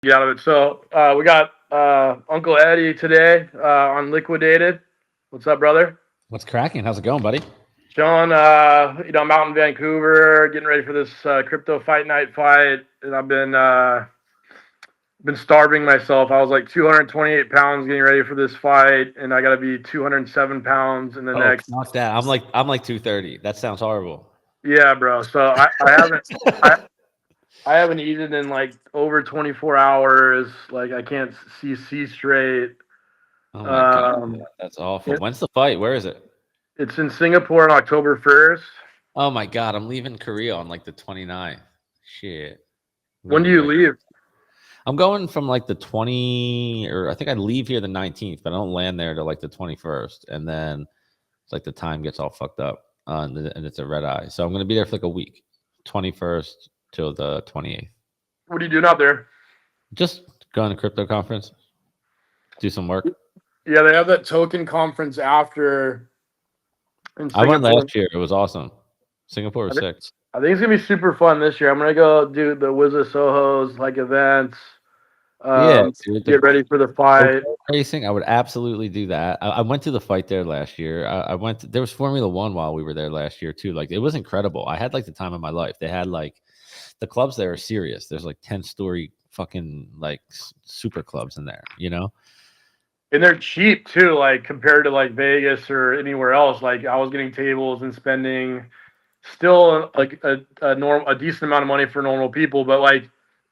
get out of it. So we got Uncle Eddie today on Liquidated. What's up, brother? What's cracking? How's it going, buddy? Sean, I'm out in Vancouver getting ready for this crypto fight night fight, and I've been starving myself. I was like 228 pounds getting ready for this fight, and I got to be 207 pounds in the next. Not that. I'm like 230. That sounds horrible. Yeah, bro. So I haven't eaten in like over 24 hours. Like I can't see straight. Oh my god, that's awful. When's the fight? Where is it? It's in Singapore on October 1st. Oh my god, I'm leaving Korea on like the 29th. Shit. When do you leave? I'm going from like the 20, or I think I leave here the 19th, but I don't land there till like the 21st, and then it's like the time gets all fucked up, and it's a red eye. So I'm gonna be there for like a week, 21st till the 28th. What are you doing out there? Just going to crypto conference, do some work. Yeah, they have that token conference after. I went last year. It was awesome. Singapore was sick. I think it's gonna be super fun this year. I'm gonna go do the Wizard Soho's like events. Get ready for the fight. Racing, I would absolutely do that. I went to the fight there last year. There was Formula One while we were there last year too. Like it was incredible. I had like the time of my life. They had like the clubs there are serious. There's like 10-story fucking like super clubs in there, you know? And they're cheap too, like compared to like Vegas or anywhere else. Like I was getting tables and spending still like a decent amount of money for normal people, but like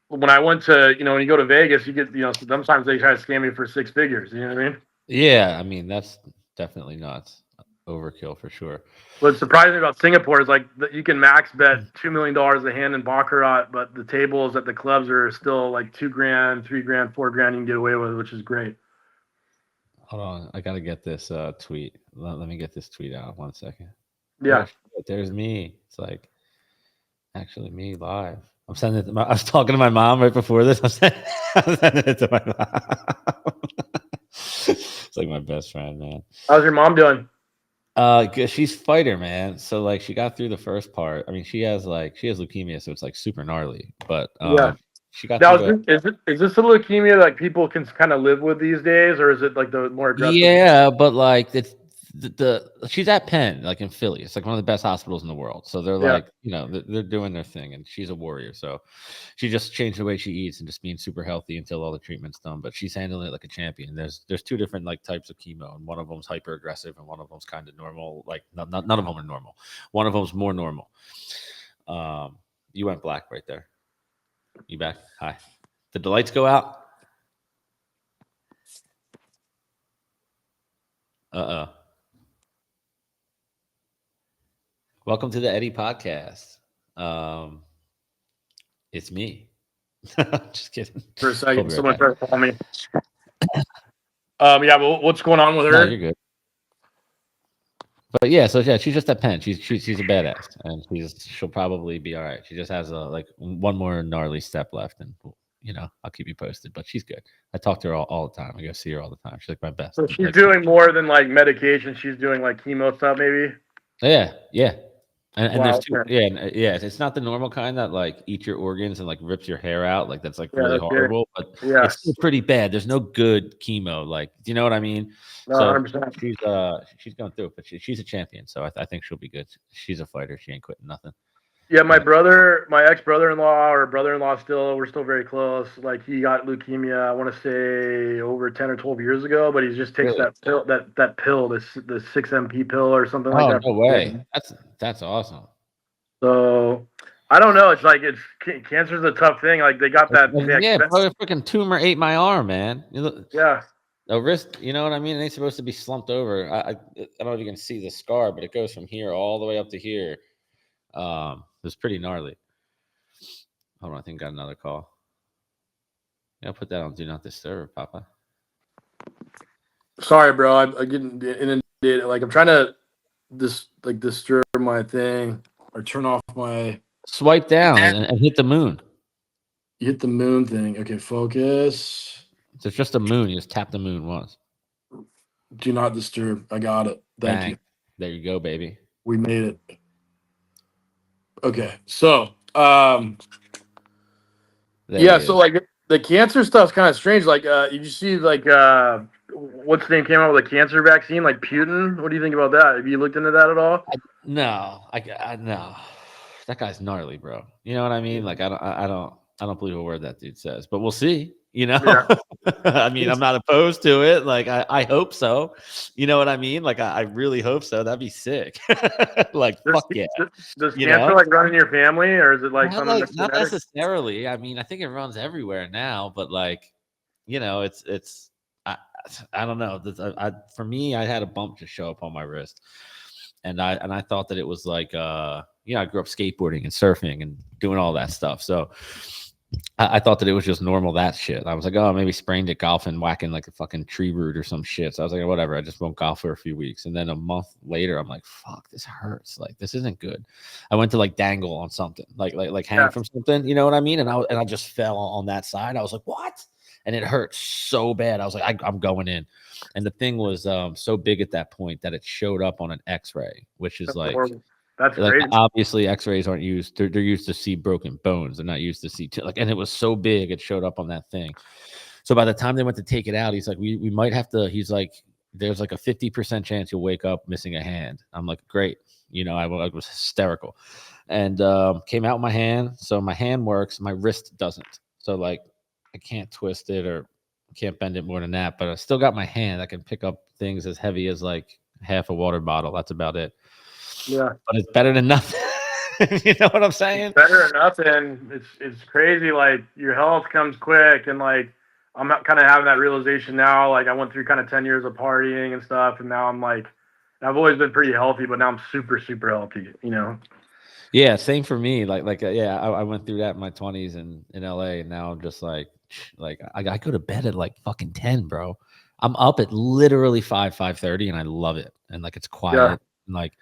when I went to, when you go to Vegas, you get, sometimes they try to scam you for 6 figures. You know what I mean? Yeah, I mean that's definitely nuts. Overkill for sure. What's surprising about Singapore is like you can max bet $2 million a hand in baccarat, but the tables at the clubs are still like $2 grand, $3 grand, $4 grand you can get away with, which is great. Hold on, I gotta get this tweet. Let me get this tweet out 1 second. Yeah, there's me. It's like actually me live. I'm sending it to I was talking to my mom right before this. I'm sending it to my mom. It's like my best friend, man. How's your mom doing? She's fighter, man. So like she got through the first part. I mean, she has leukemia, so it's like super gnarly. But she got through is this a leukemia like people can kind of live with these days, or is it like the more aggressive? Yeah, but like it's she's at Penn, like in Philly. It's like one of the best hospitals in the world. So they're like, they're doing their thing, and she's a warrior. So she just changed the way she eats and just being super healthy until all the treatment's done. But she's handling it like a champion. There's 2 different like types of chemo, and one of them's hyper aggressive, and one of them's kind of normal. Like none of them are normal. One of them's more normal. You went black right there. You back? Hi. Did the lights go out? Welcome to the Eddie podcast. It's me. Just kidding. For a second, someone tried to call me. But what's going on with her? No, you're good. But yeah, so yeah, she's just at Penn. She's a badass, and she'll probably be all right. She just has one more gnarly step left, and I'll keep you posted. But she's good. I talk to her all the time. I go see her all the time. She's like my best. So she's doing more than like medication. She's doing like chemo stuff, maybe. Yeah. And there's 2, it's not the normal kind that like eats your organs and like rips your hair out. Like that's like really horrible, but it's still pretty bad. There's no good chemo. Like, do you know what I mean? No, so 100%. She's going through it, but she's a champion. So I think she'll be good. She's a fighter. She ain't quitting nothing. Yeah, my ex-brother-in-law or brother-in-law we're still very close. Like he got leukemia, I want to say over 10 or 12 years ago, but he just takes that pill, that pill, the 6MP pill or something like that. Oh, no way. That's awesome. So I don't know. It's like cancer's a tough thing. Like they got that. A freaking tumor ate my arm, man. Yeah. A wrist, you know what I mean? It ain't supposed to be slumped over. I don't know if you can see the scar, but it goes from here all the way up to here. It's pretty gnarly. Hold on, I think I got another call. Yeah, I'll put that on Do Not Disturb, Papa. Sorry, bro. I'm getting inundated. Like I'm trying to disturb my thing or turn off my. Swipe down and hit the moon. You hit the moon thing. Okay, focus. So it's just a moon. You just tap the moon once. Do Not Disturb. I got it. Thank you. There you go, baby. We made it. Okay, so so like the cancer stuff's kind of strange. Like, did you see like what's the name came out with a cancer vaccine, like Putin? What do you think about that? Have you looked into that at all? No, no. That guy's gnarly, bro. You know what I mean? Like I don't believe a word that dude says, but we'll see. You know, Yeah. I mean, I'm not opposed to it. Like I hope so. You know what I mean? Like I really hope so. That'd be sick. Like Does, fuck yeah. does You cancer know, like run in your family, or is it like something that's not genetic? necessarily. I mean, I think it runs everywhere now, but like, you know, it's I I don't know. For me, I had a bump just show up on my wrist, and I thought that it was like you know, I grew up skateboarding and surfing and doing all that stuff, so I thought that it was just normal that shit. I was like, oh, maybe sprained it golfing, whacking like a fucking tree root or some shit. So I was like, whatever, I just won't golf for a few weeks. And then a month later, I'm like, fuck, this hurts. Like this isn't good. I went to like dangle on something, like hang Yeah. from something, you know what I mean? And I just fell on that side. I was like, what? And it hurt so bad. I was like, I'm going in. And the thing was so big at that point that it showed up on an X-ray, which is That's horrible. That's like crazy. obviously X-rays aren't used. They're used to see broken bones. They're not used to see like. And it was so big, it showed up on that thing. So by the time they went to take it out, he's like, we might have to. He's like, there's like a 50% chance you'll wake up missing a hand. I'm like, great. You know, I was hysterical, and came out my hand. So my hand works, my wrist doesn't. So like, I can't twist it or can't bend it more than that. But I still got my hand. I can pick up things as heavy as like half a water bottle. That's about it. Yeah. But it's better than nothing. You know what I'm saying? Better than nothing. It's crazy. Like your health comes quick, and like I'm kind of having that realization now. Like I went through kind of 10 years of partying and stuff, and now I'm like, I've always been pretty healthy, but now I'm super super healthy. You know? Yeah, same for me. Yeah, I went through that in my 20s in LA, and now I'm just like I go to bed at like fucking 10, bro. I'm up at literally 5:30, and I love it. And like it's Yeah. quiet, and like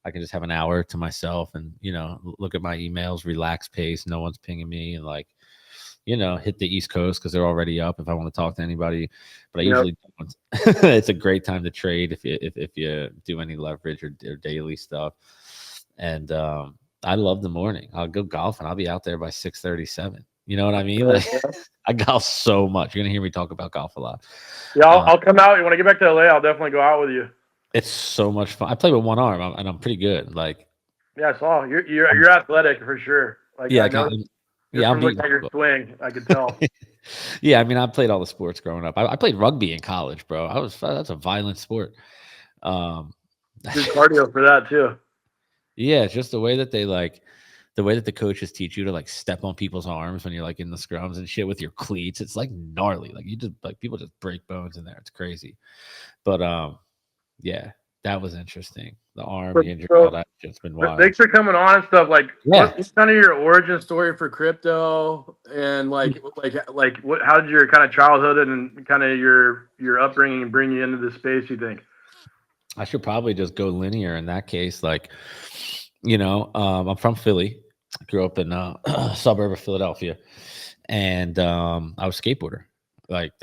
I can just have an hour to myself, and you know, look at my emails, relax pace. No one's pinging me, and like you know, hit the East Coast because they're already up if I want to talk to anybody. But I Yep. usually don't. It's a great time to trade if you do any leverage or daily stuff. And I love the morning. I'll go golf and I'll be out there by 6:37. You know what I mean? Like I golf so much. You're gonna hear me talk about golf a lot. Yeah. I'll come out. When I get back to LA, I'll definitely go out with you. It's so much fun. I play with one arm and I'm pretty good. Like Yeah, I saw I'm, you're athletic for sure. Like yeah, I like, know just yeah, I'm from looking beating at your people. swing, I could tell. Yeah, I mean, I played all the sports growing up. I played rugby in college, bro. That's a violent sport. Um, Good cardio for that too. yeah, it's just the way that they like the way that the coaches teach you to like step on people's arms when you're like in the scrums and shit with your cleats. It's like gnarly. Like you just like people just break bones in there. It's crazy. But yeah, that was interesting. The arm, the injury, all So that shit's been wild. thanks for coming on and stuff. Like, Yeah. what's kind of your origin story for crypto, and like what? How did your kind of childhood and kind of your upbringing bring you into this space? You think? I should probably just go linear in that case. Like, you know, I'm from Philly. I grew up in a suburb of Philadelphia, and I was a skateboarder. Like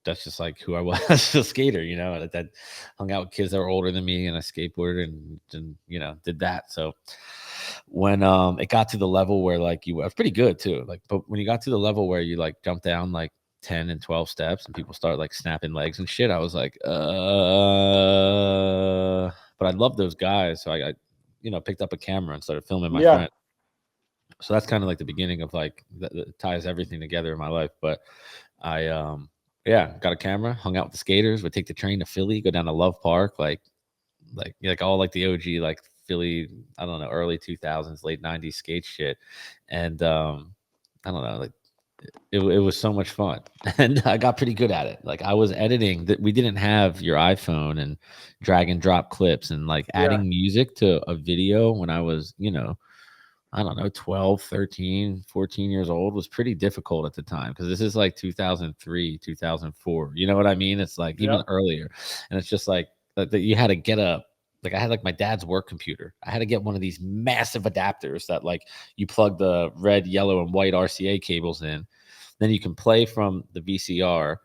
that's just like who I was, a skater. You know, that hung out with kids that were older than me, and I skateboarded and you know did that. So when it got to the level where like I was pretty good too. Like, but when you got to the level where you like jump down like 10 and 12 steps and people start like snapping legs and shit, I was like, but I love those guys. So I you know, picked up a camera and started filming my Yeah. friend. So that's kind of like the beginning of like that ties everything together in my life. But I yeah, got a camera, hung out with the skaters, would take the train to Philly, go down to Love Park, like all like the OG like Philly, I don't know, early 2000s, late 90s skate shit. And I don't know, like it was so much fun. And I got pretty good at it. Like I was editing that we didn't have your iPhone and drag and drop clips and like Yeah. adding music to a video when I was, you know, I don't know, 12, 13, 14 years old was pretty difficult at the time because this is like 2003, 2004. You know what I mean? It's like Yeah. even earlier. And it's just like that you had to get like I had like my dad's work computer. I had to get one of these massive adapters that like you plug the red, yellow, and white RCA cables in. Then you can play from the VCR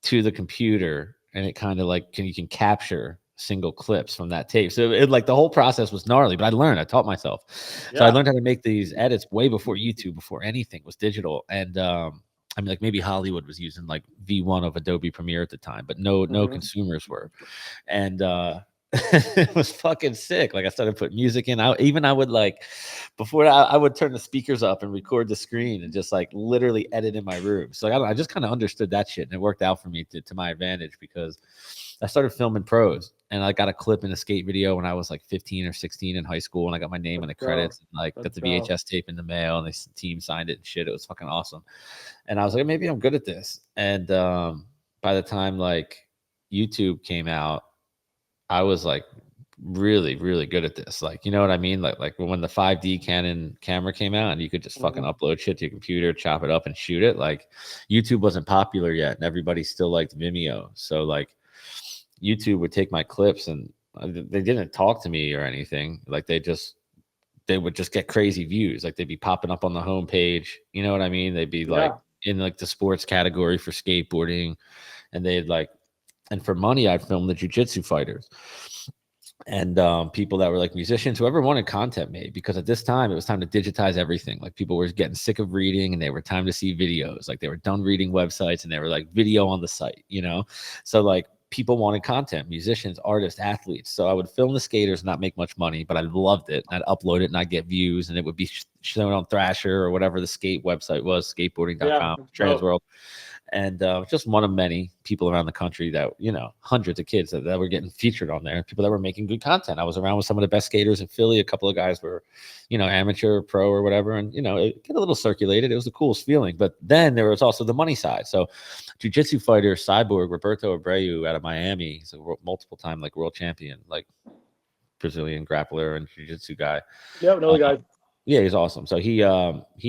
to the computer and it kind of like you can capture single clips from that tape. So it like the whole process was gnarly, but I taught myself. So I Yeah. learned how to make these edits way before YouTube, before anything was digital. And I mean, like maybe Hollywood was using like V1 of Adobe Premiere at the time, but no Hmm. consumers were. And it was fucking sick. Like I started putting music in. I would like before I would turn the speakers up and record the screen and just like literally edit in my room. So I just kind of understood that shit, and it worked out for me to my advantage because I started filming pros, and I got a clip in a skate video when I was like 15 or 16 in high school, and I got my name in Let's the go. credits and like got Let's the go. VHS tape in the mail, and the team signed it and shit. It was fucking awesome. And I was like, maybe I'm good at this. And by the time like YouTube came out, I was like really, really good at this. Like, you know what I mean? Like when the 5D Canon camera came out and you could just fucking Hmm. upload shit to your computer, chop it up and shoot it. Like YouTube wasn't popular yet and everybody still liked Vimeo. So like YouTube would take my clips and they didn't talk to me or anything. Like they would just get crazy views. Like they'd be popping up on the homepage. You know what I mean? They'd be like Yeah. in like the sports category for skateboarding, and they'd like, and for money, I'd film the jujitsu fighters and people that were like musicians, whoever wanted content made. Because at this time, it was time to digitize everything. Like people were getting sick of reading, and they were time to see videos. Like they were done reading websites, and they were like video on the site. You know, so like people wanted content, musicians, artists, athletes. So I would film the skaters, not make much money, but I loved it. And I'd upload it and I'd get views, and it would be shown on Thrasher or whatever the skate website was, Yeah. skateboarding.com, Let's go. Transworld. And just one of many people around the country that, you know, hundreds of kids that were getting featured on there, people that were making good content. I was around with some of the best skaters in Philly. A couple of guys were, you know, amateur, pro, or whatever. And, you know, it get a little circulated. It was the coolest feeling. But then there was also the money side. So jiu-jitsu fighter Cyborg Roberto Abreu out of Miami, he's a multiple time like world champion, like Brazilian grappler and jiu-jitsu guy. Yep. Know Uh, the guys. yeah, he's awesome. So he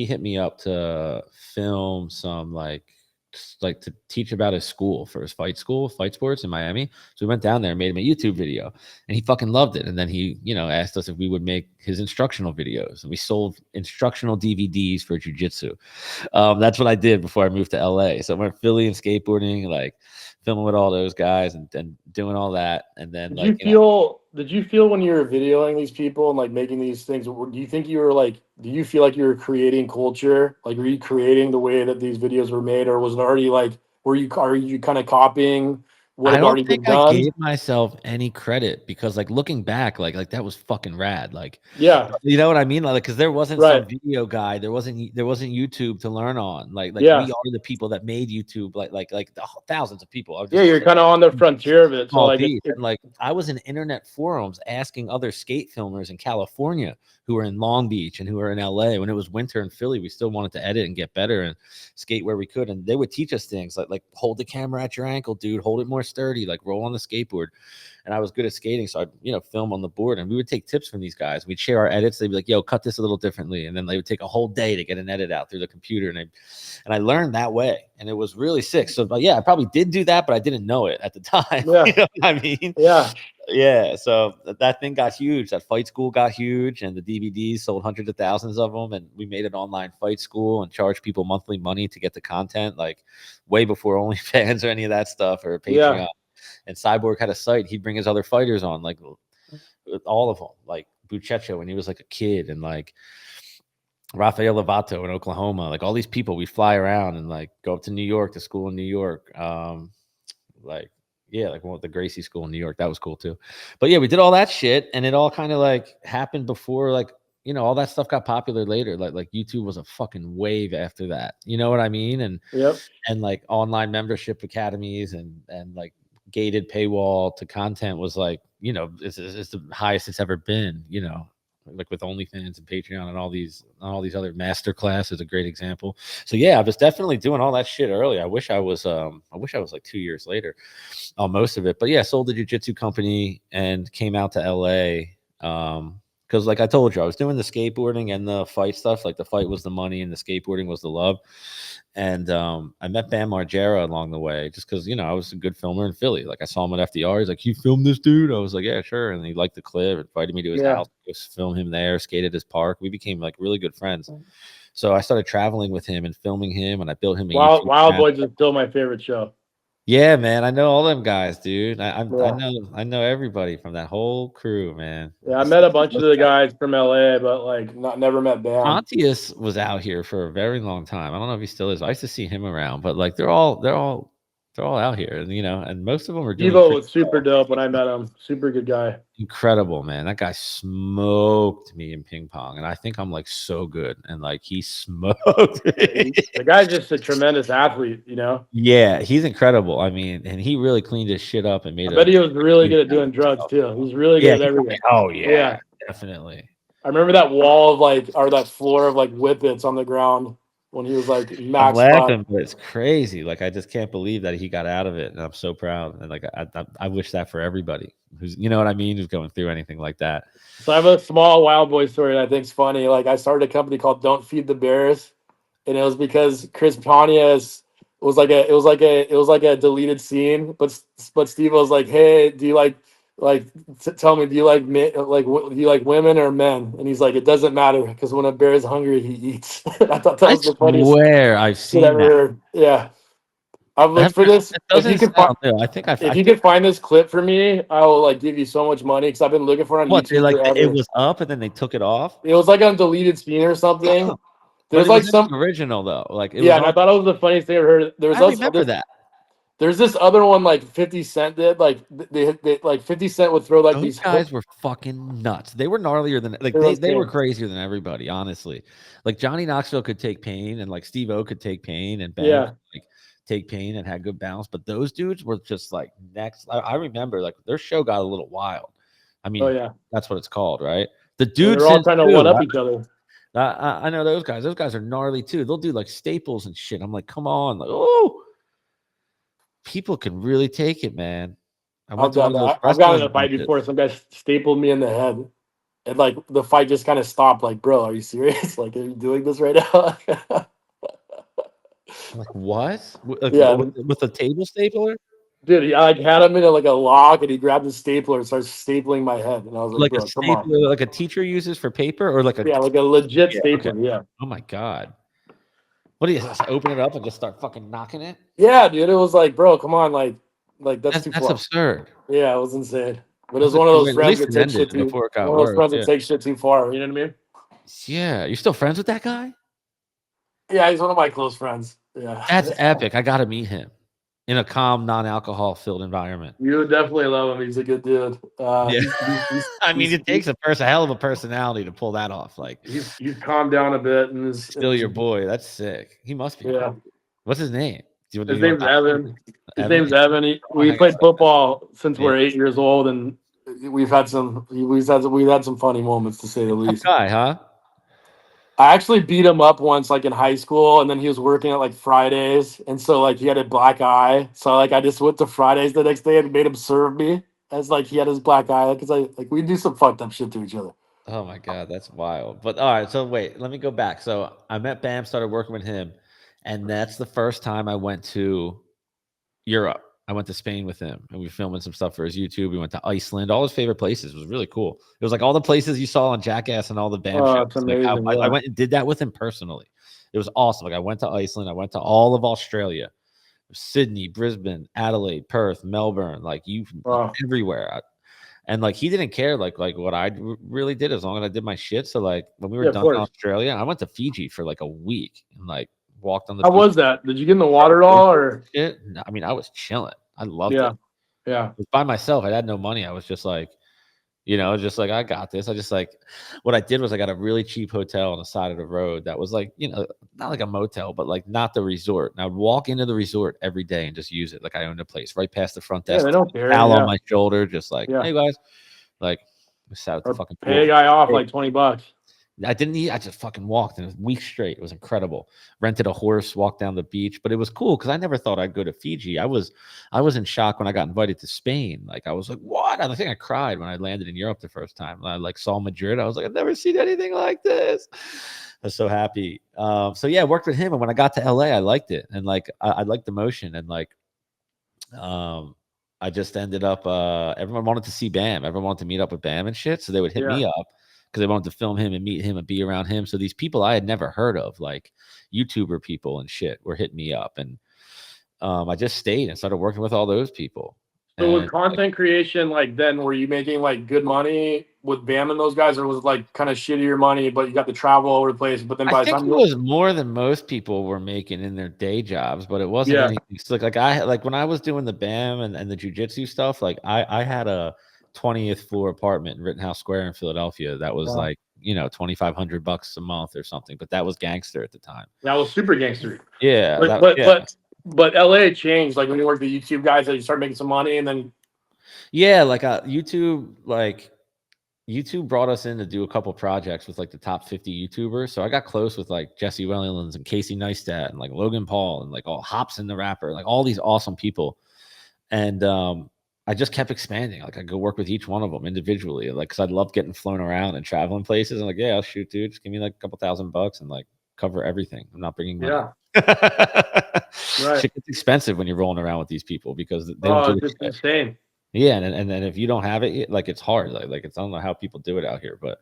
hit me up to film some like to teach about his school for his fight school, fight sports in Miami. So we went down there and made him a YouTube video, and he fucking loved it. And then he, you know, asked us if we would make his instructional videos, and we sold instructional DVDs for jujitsu. That's what I did before I moved to LA. So I went Philly and skateboarding, like filming with all those guys and doing all that. And then Did like, you you know, feel? Did you feel when you were videoing these people and like making these things? Do you think you were like? Do you feel like you were creating culture? Like, were you creating the way that these videos were made, or was it already like? Are you kind of copying what I had don't already think been I done? gave myself any credit because, like, looking back, like that was fucking rad. Like, Yeah. you know what I mean? Like, because there wasn't some Right. video guide, there wasn't YouTube to learn on. Like Yeah. we are the people that made YouTube. Like the thousands of people. I'm Yeah. just You're kind of on the frontier of it. So small like, piece. And like I was in internet forums asking other skate filmers in California who were in Long Beach and who were in LA when it was winter in Philly. We still wanted to edit and get better and skate where we could. And they would teach us things like hold the camera at your ankle, dude, hold it more sturdy, like roll on the skateboard. And I was good at skating, so I'd, you know, film on the board, and we would take tips from these guys. We'd share our edits. They'd be like, "Yo, cut this a little differently," and then they would take a whole day to get an edit out through the computer, and I learned that way, and it was really sick. So, but yeah, I probably did do that, but I didn't know it at the time. You yeah. know what I mean? Yeah. Yeah. So that thing got huge. That fight school got huge, and the DVDs sold hundreds of thousands of them. And we made an online fight school and charged people monthly money to get the content, like way before OnlyFans or any of that stuff or Yeah. Patreon. And Cyborg had a site. He'd bring his other fighters on, like all of them, like Buchecho when he was like a kid, and like Rafael Lovato in Oklahoma, like all these people. We fly around and like go up to New York to school in New York. Like yeah, like one with the Gracie School in New York. That was cool too. But yeah, we did all that shit, and it all kind of like happened before like, you know, all that stuff got popular later. Like YouTube was a fucking wave after that. You know what I mean? Yep. And like online membership academies and like gated paywall to content was like, you know, it's the highest it's ever been, you know, like with OnlyFans and Patreon and all these other master class is a great example. So yeah, I was definitely doing all that shit early. I wish I was like 2 years later on most of it. But yeah, sold the jiu-jitsu company and came out to LA. Because like I told you, I was doing the skateboarding and the fight stuff. Like the fight was the money and the skateboarding was the love. And I met Bam Margera along the way just because, you know, I was a good filmer in Philly. Like I saw him at FDR. He's like, "You film this dude?" I was like, "Yeah, sure." And he liked the clip, invited me to his Yeah. house, go film him there, skate at his park. We became like really good friends. So I started traveling with him and filming him, and I built him a YouTube Wild channel. Boys is still my favorite show. Yeah, man. I know all them guys, dude. I Yeah. know everybody from that whole crew, man. Yeah, I It's met a such a bunch of close the family. guys from LA, but like not never met Bam. Pontius was out here for a very long time. I don't know if he still is. I used to see him around, but like they're all out here, and and most of them are doing Evo pretty was super well. dope when I met him. Super good guy. Incredible, man. That guy smoked me in ping pong, and I think I'm like so good, and like he smoked me. The guy's just a tremendous athlete, you know. Yeah, he's incredible. I mean, and he really cleaned his shit up and I made bet a he was really huge good at name doing for drugs himself. too. He's really good Yeah, at everything. oh yeah, Yeah. definitely. I remember that wall of like, or that floor of like whippets on the ground when he was like I'm max cut. laughing, but it's crazy. Like I just can't believe that he got out of it, and I'm so proud. And like I wish that for everybody who's, you know what I mean, who's going through anything like that. So I have a small wild boy story that I think's funny. Like I started a company called Don't Feed the Bears, and it was because Chris Pontius it was like a deleted scene, but Steve was like, "Hey, do you tell me, do you like do you like women or men?" And he's like, "It doesn't matter because when a bear is hungry, he eats." I thought that I was the funniest swear I've shit I've seen ever that. heard. Yeah, I've looked for this. That doesn't sound new. I If you think could find this clip for me, I will like give you so much money because I've been looking for it on what they YouTube like it forever. was up and then they took it off. It was like on deleted scene or something. But There's it like was in some the original though. Like it Yeah, was and on. I thought it was the funniest thing I ever heard. I remember that. There's this other one like 50 Cent did. Like they like 50 Cent would throw like Those these hook. guys were fucking nuts. They were gnarlier than like They were they were insane. crazier than everybody, honestly. Like Johnny Knoxville could take pain and like Steve O could take pain and Bam Yeah. could like take pain and had good balance. But those dudes were just like next. I remember like their show got a little wild. I Oh mean, yeah. that's what it's called, right? The And dude they're all sins trying to one too. up each other. I know those guys. Those guys are gnarly too. They'll do like staples and shit. I'm like, come on, like, oh, people can really take it, man. I went I've to one done of those that. I've gotten in wrestling a fight matches. before. Some guy stapled me in the head. And like the fight just kind of stopped. Like, bro, are you serious? Like, are you doing this right now? I'm like, what? Like Yeah. with a table stapler? Dude, I like had him in like a lock and he grabbed the stapler and started stapling my head. And I was like, Like a bro, come on. stapler, like a teacher uses for paper, or like a Yeah, like a legit yeah, okay. stapler. Yeah. Oh my god. What do you just open it up and just start fucking knocking it? Yeah, dude. It was like, bro, come on, like that's too That's far. absurd. Yeah, it was insane. But it was That's a one of good those way. At friends least that it takes ended shit too. before it got One of those worse. friends that Yeah. takes shit too far. You know what I mean? Yeah. You still friends with that guy? Yeah, he's one of my close friends. Yeah, That's epic. I gotta meet him in a calm, non-alcohol filled environment. you would definitely love him. He's a good dude. Yeah. I mean, it takes a hell of a personality to pull that off. Like He's calmed down a bit and still your boy. That's sick. He must be yeah. cool. What's his name? Do His you want name's to Evan. His Evan? name's Evan. I'll We hang out played with him. football since Yeah. we're 8 years old, and we've had some funny moments to say the Tough least. guy, huh? I actually beat him up once, like in high school, and then he was working at like Fridays, and so like he had a black eye. So like I just went to Fridays the next day and made him serve me as like he had his black eye because I like we do some fucked up shit to each other. Oh my god, that's wild. But all right, so wait, let me go back. So I met Bam, started working with him, and that's the first time I went to Europe. I went to Spain with him, and we were filming some stuff for his YouTube. We went to Iceland, all his favorite places. It was really cool. It was like all the places you saw on Jackass and all the Bam Oh, shows. it's Like amazing. I Yeah. went and did that with him personally. It was awesome. Like I went to Iceland, I went to all of Australia, Sydney, Brisbane, Adelaide, Perth, Melbourne, Wow. everywhere. And like he didn't care like what I really did as long as I did my shit. So like when we were Yeah, of done in course. Australia, I went to Fiji for like a week and like walked on the How beach. was that? Did you get in the water at all, or Shit. I mean, I was chilling. I loved it. yeah, yeah, Was by myself. I had no money. I was just like, just like I got this. I just like what I did was I got a really cheap hotel on the side of the road that was like, not like a motel, but like not the resort. And I would walk into the resort every day and just use it like I owned a place right past the front yeah. desk, They don't care. towel on Yeah, my shoulder, just like, yeah. hey guys, like we sat at the Or fucking pay a pool. guy off Hey, like $20. I didn't eat. I just fucking walked and it was weeks straight. It was incredible. Rented a horse, walked down the beach, but it was cool because I never thought I'd go to Fiji. I was in shock when I got invited to Spain. Like I was like, what? I think I cried when I landed in Europe the first time. I like saw Madrid. I was like, I've never seen anything like this. I was so happy. So yeah, I worked with him, and when I got to LA, I liked it, and like I liked the motion, and like I just ended up everyone wanted to see Bam. Everyone wanted to meet up with Bam and shit. So they would hit Yeah, me up because they wanted to film him and meet him and be around him. So these people I had never heard of, like YouTuber people and shit, were hitting me up. And I just stayed and started working with all those people. So with And content creation, like then were you making like good money with Bam and those guys, or was it like kind of shittier money, but you got to travel all over the place? But then I by the think time it you, was more than most people were making in their day jobs, but it wasn't yeah, anything slick. Like I like when I was doing the BAM and the jujitsu stuff, like I had a 20th floor apartment in Rittenhouse Square in Philadelphia that was wow, like, $2,500 a month or something, but that was gangster at the time. that was super gangster. Yeah, But that but yeah. but but LA changed. Like when you worked the YouTube guys, that you start making some money, and then Yeah, like YouTube brought us in to do a couple projects with like the top 50 YouTubers. So I got close with like Jesse Wellens and Casey Neistat and like Logan Paul and like all Hobson the rapper, like all these awesome people. And I just kept expanding. Like I go work with each one of them individually, like because I love getting flown around and traveling places. I'm like, yeah, I'll shoot, dude. Just give me like a couple $1,000 and like cover everything. I'm not bringing money. yeah, right. Shit gets expensive when you're rolling around with these people because they don't Oh, give it's a just shit. insane. Yeah, and then if you don't have it, like it's hard. Like it's I don't know how people do it out here, but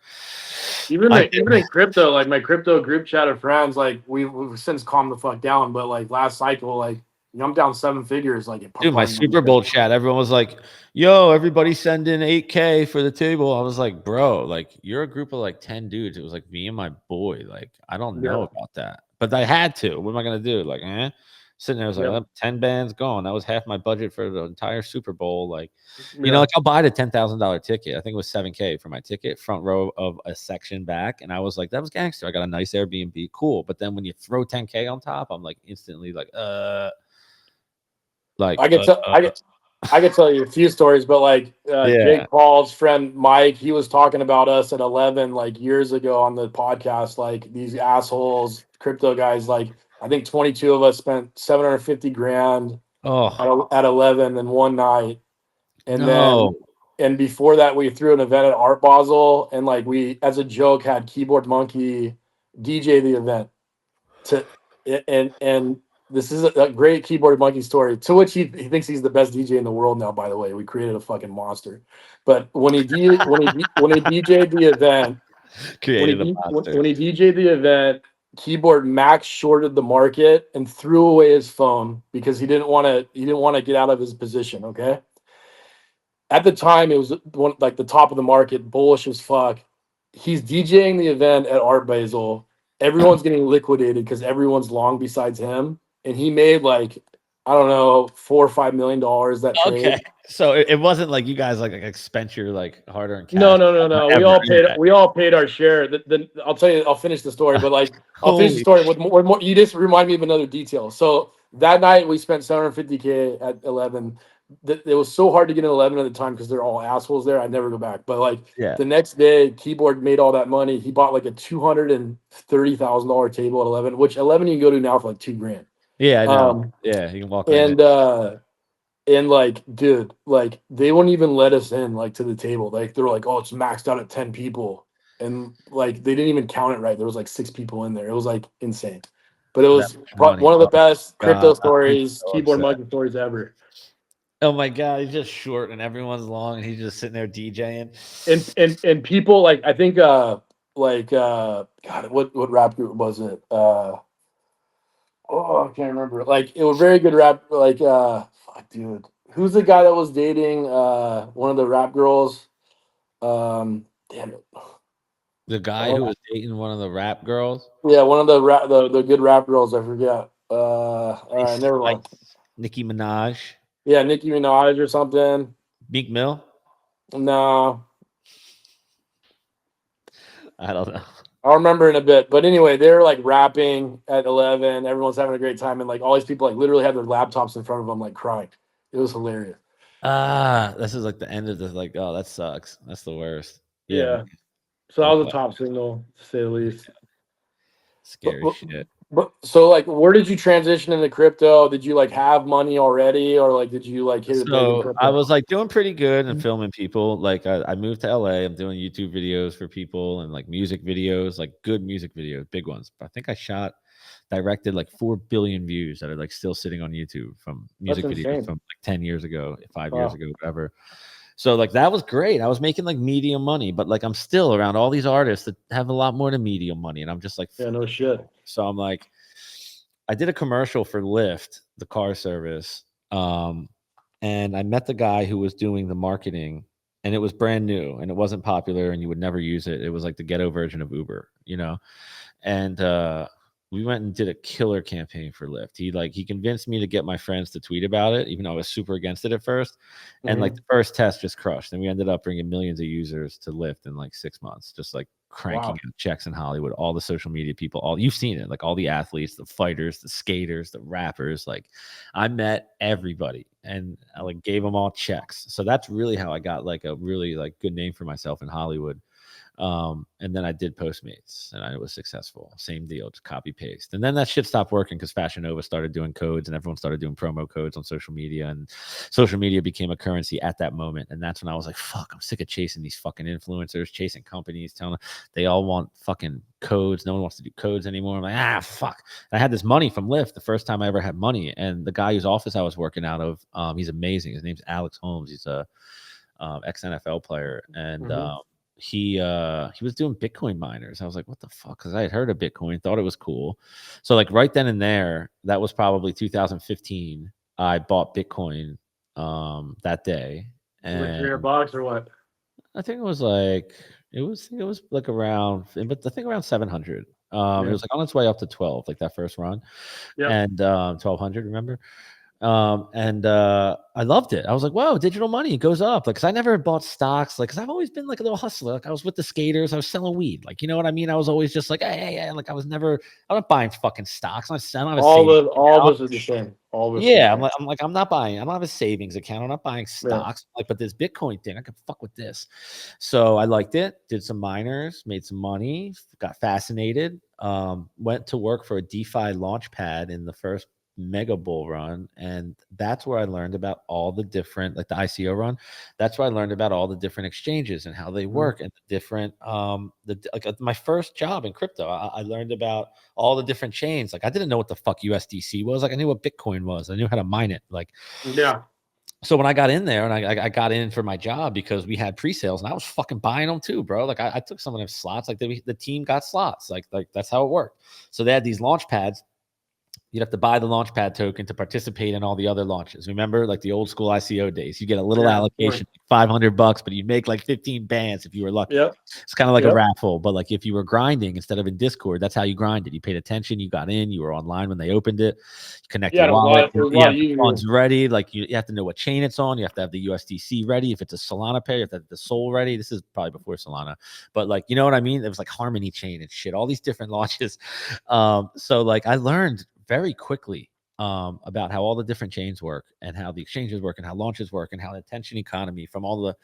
Even I like even in crypto, like my crypto group chat of friends, like we've since calmed the fuck down. But like last cycle, like I'm down 7 figures, like dude, my pumping Super Bowl chat, everyone was like, "Yo, everybody send in 8K for the table." I was like, "Bro, like you're a group of like 10 dudes." It was like me and my boy. Like I don't know Yeah, about that, but I had to. What am I gonna do? Like, sitting there, I was like, yeah, 10 bands gone. That was half my budget for the entire Super Bowl. Like, yeah. like I'll buy the $10,000 ticket. I think it was 7K for my ticket, front row of a section back, and I was like, that was gangster. I got a nice Airbnb, cool. But then when you throw 10K on top, I'm like instantly like, I could tell I could tell you a few stories, but like yeah. Jake Paul's friend Mike, he was talking about us at 11 like years ago on the podcast. Like these assholes, crypto guys. Like I think 22 of us spent 750 grand Oh at 11 in one night. And then no. and before that we threw an event at Art Basel, and like we as a joke had Keyboard Monkey DJ the event to and this is a great Keyboard Monkey story, to which he thinks he's the best DJ in the world now, by the way. We created a fucking monster. But when he DJ'd the event, Created a monster. when he DJ'd the event, Keyboard Max shorted the market and threw away his phone because he didn't want to get out of his position, okay? At the time, it was one like the top of the market, bullish as fuck. He's DJing the event at Art Basel. Everyone's getting liquidated because everyone's long besides him, and he made like I don't know $4 or $5 that Okay. trade. So it wasn't like you guys like spent your like hard earned No, cash no, no, no. ever. We all paid our share. I'll tell you. I'll finish the story, but like I'll finish the Holy story with more. You just remind me of another detail. So that night we spent 750K at 11. It was so hard to get an 11 at the time because they're all assholes there. I'd never go back. But like yeah. the next day, Keyboard made all that money. He bought like a $230,000 table at 11, which 11 you can go to now for like $2,000. Yeah, I know. Um, Yeah, you can walk right in. and like, dude, like they wouldn't even let us in, like to the table. Like they're like, oh, it's maxed out at 10 people. And like they didn't even count it right. There was like 6 people in there. It was like insane. But it That was money. one of the Oh best god, crypto I'm stories, so Keyboard upset. Monkey stories ever. Oh my god, he's just short and everyone's long and he's just sitting there DJing. And people like I think God, what rap group was it? Oh, I can't remember. Like it was very good rap, like fuck dude. Who's the guy that was dating one of the rap girls? Damn it. The guy who Uh, was dating one of the rap girls. yeah, one of the good rap girls, I forget. All right, never Like mind. Nicki Minaj, Yeah, Nicki Minaj or something. Meek Mill. No, I don't know. I'll remember in a bit. But anyway, they're like rapping at 11. Everyone's having a great time, and like all these people like literally have their laptops in front of them, like crying. It was hilarious. This is like the end of the like. Oh, that sucks. That's the worst. Yeah, man. Yeah, so that was a Okay. top signal to say the least. But, Scary but, shit. but so like, where did you transition into crypto? Did you like have money already, or like did you like hit it big in So I crypto? was like doing pretty good and filming people. Like I moved to LA. I'm doing YouTube videos for people and like music videos, like good music videos, big ones. But I think I directed like 4 billion views that are like still sitting on YouTube from That's music videos insane. from like 10 years ago, 5 years Wow. ago, whatever. So like that was great. I was making like medium money, but like I'm still around all these artists that have a lot more than medium money. And I'm just like, Yeah, no shit. so I'm like, I did a commercial for Lyft, the car service, and I met the guy who was doing the marketing, and it was brand new, and it wasn't popular, and you would never use it. It was like the ghetto version of Uber, you know? And we went and did a killer campaign for Lyft. He convinced me to get my friends to tweet about it, even though I was super against it at first. And like Mm-hmm. the first test just crushed, and we ended up bringing millions of users to Lyft in like 6 months, just like cranking Wow. out checks in Hollywood. All the social media people, all you've seen it, like all the athletes, the fighters, the skaters, the rappers. Like I met everybody, and I like gave them all checks. So that's really how I got like a really like good name for myself in Hollywood. And then I did Postmates and I was successful. Same deal, just copy paste. And then that shit stopped working because Fashion Nova started doing codes and everyone started doing promo codes on social media. And social media became a currency at that moment. And that's when I was like, fuck, I'm sick of chasing these fucking influencers, chasing companies, telling them they all want fucking codes. No one wants to do codes anymore. I'm like, fuck. And I had this money from Lyft the first time I ever had money. And the guy whose office I was working out of, he's amazing. His name's Alex Holmes. He's a ex NFL player. And Mm-hmm. he was doing Bitcoin miners. I was like, what the fuck? Because I had heard of Bitcoin, thought it was cool. So like right then and there, that was probably 2015. I bought Bitcoin that day, Was it like and $300 or what? I think it was like around, but I think around 700. It Yeah. was like on its way up to 12, like that first run, Yep. and 1200. Remember? And I loved it. I was like, whoa, digital money, it goes up. Like, cause I never bought stocks, like, cause I've always been like a little hustler. Like, I was with the skaters, I was selling weed. Like, you know what I mean? I was always just like, hey. Like, I'm not buying fucking stocks. I don't have a savings All of account. us are the same. All of us are the Yeah, same. I'm not buying. I don't have a savings account. I'm not buying Yeah. stocks. Like, but this Bitcoin thing, I could fuck with this. So I liked it. Did some miners, made some money, got fascinated. Went to work for a DeFi launch pad in the first mega bull run, and that's where I learned about all the different, like the ICO run. That's where I learned about all the different exchanges and how they Mhm. work, and the different my first job in crypto. I learned about all the different chains. Like I didn't know what the fuck USDC was. Like I knew what Bitcoin was. I knew how to mine it. Like Yeah. so when I got in there and I got in for my job because we had pre-sales and I was fucking buying them too, bro. Like I took some of them slots. Like the team got slots. Like that's how it worked. So they had these launch pads. You'd have to buy the launchpad token to participate in all the other launches. Remember, like the old school ICO days, you get a little Yeah. Of course. allocation, like $500, but you'd make like 15 bands if you were lucky. Yep. It's kind of like a Yep. raffle, but like if you were grinding instead of in Discord, that's how you grinded. You paid attention, you got in, you were online when they opened it, you connect your Yeah. wallet, It was a you lot have the easier. funds ready. Like you have to know what chain it's on, you have to have the USDC ready. If it's a Solana pair, you have to have the Sol ready. This is probably before Solana, but like you know what I mean? It was like Harmony Chain and shit, all these different launches. So like I learned very quickly about how all the different chains work and how the exchanges work and how launches work and how the attention economy from all the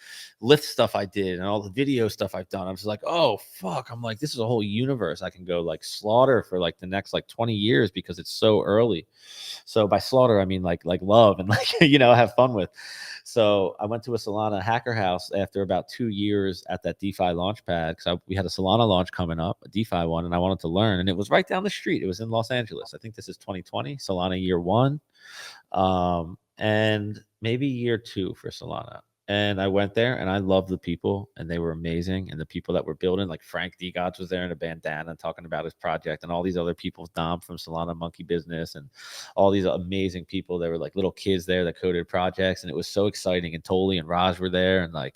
Lyft stuff I did and all the video stuff I've done. I was like, oh fuck. I'm like, this is a whole universe I can go like slaughter for like the next like 20 years because it's so early. So by slaughter, I mean like love and like, have fun with. So I went to a Solana hacker house after about 2 years at that DeFi launch pad because we had a Solana launch coming up, a DeFi one, and I wanted to learn. And it was right down the street. It was in Los Angeles. I think this is 2020, Solana year one, and maybe year two for Solana. And I went there and I loved the people and they were amazing. And the people that were building, like Frank D. Gods was there in a bandana talking about his project and all these other people, Dom from Solana Monkey Business and all these amazing people. There were like little kids there that coded projects. And it was so exciting. And Toli and Raj were there and like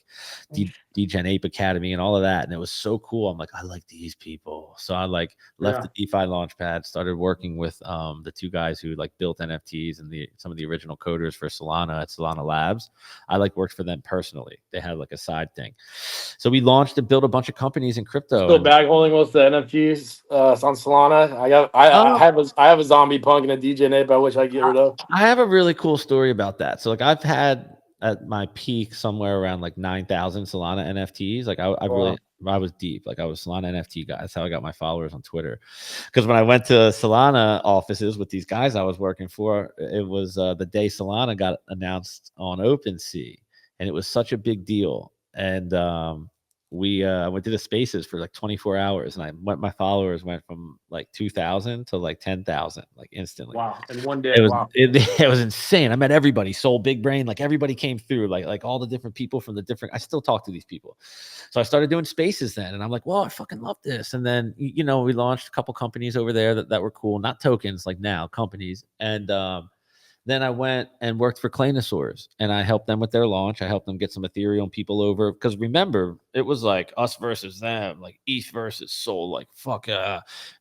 DGen Ape Academy and all of that. And it was so cool. I'm like, I like these people. So I like left the DeFi launchpad, started working with the two guys who like built NFTs and some of the original coders for Solana at Solana Labs. I like worked for them personally. They had like a side thing. So we launched and built a bunch of companies in crypto. Still bag holding most of the NFTs on Solana. I have a zombie punk and a DJ Nape I wish I get rid of. I have a really cool story about that. So like I've had at my peak somewhere around like 9,000 Solana NFTs. Like I was deep. Like I was Solana NFT guy. That's how I got my followers on Twitter. Because when I went to Solana offices with these guys I was working for, it was the day Solana got announced on OpenSea, and it was such a big deal. And we did a spaces for like 24 hours, and my followers went from like 2,000 to like 10,000 like instantly. Wow. In one day. Wow. It was insane. I met everybody. Soul Big Brain, like everybody came through, like all the different people from the different. I still talk to these people, so I started doing spaces then, and I'm like, well, I fucking love this. And then we launched a couple companies over there that were cool, not tokens like now, companies. And then I went and worked for Claynosaurs, and I helped them with their launch. I helped them get some Ethereum people over, because remember, it was like us versus them, like ETH versus Soul. Like fuck,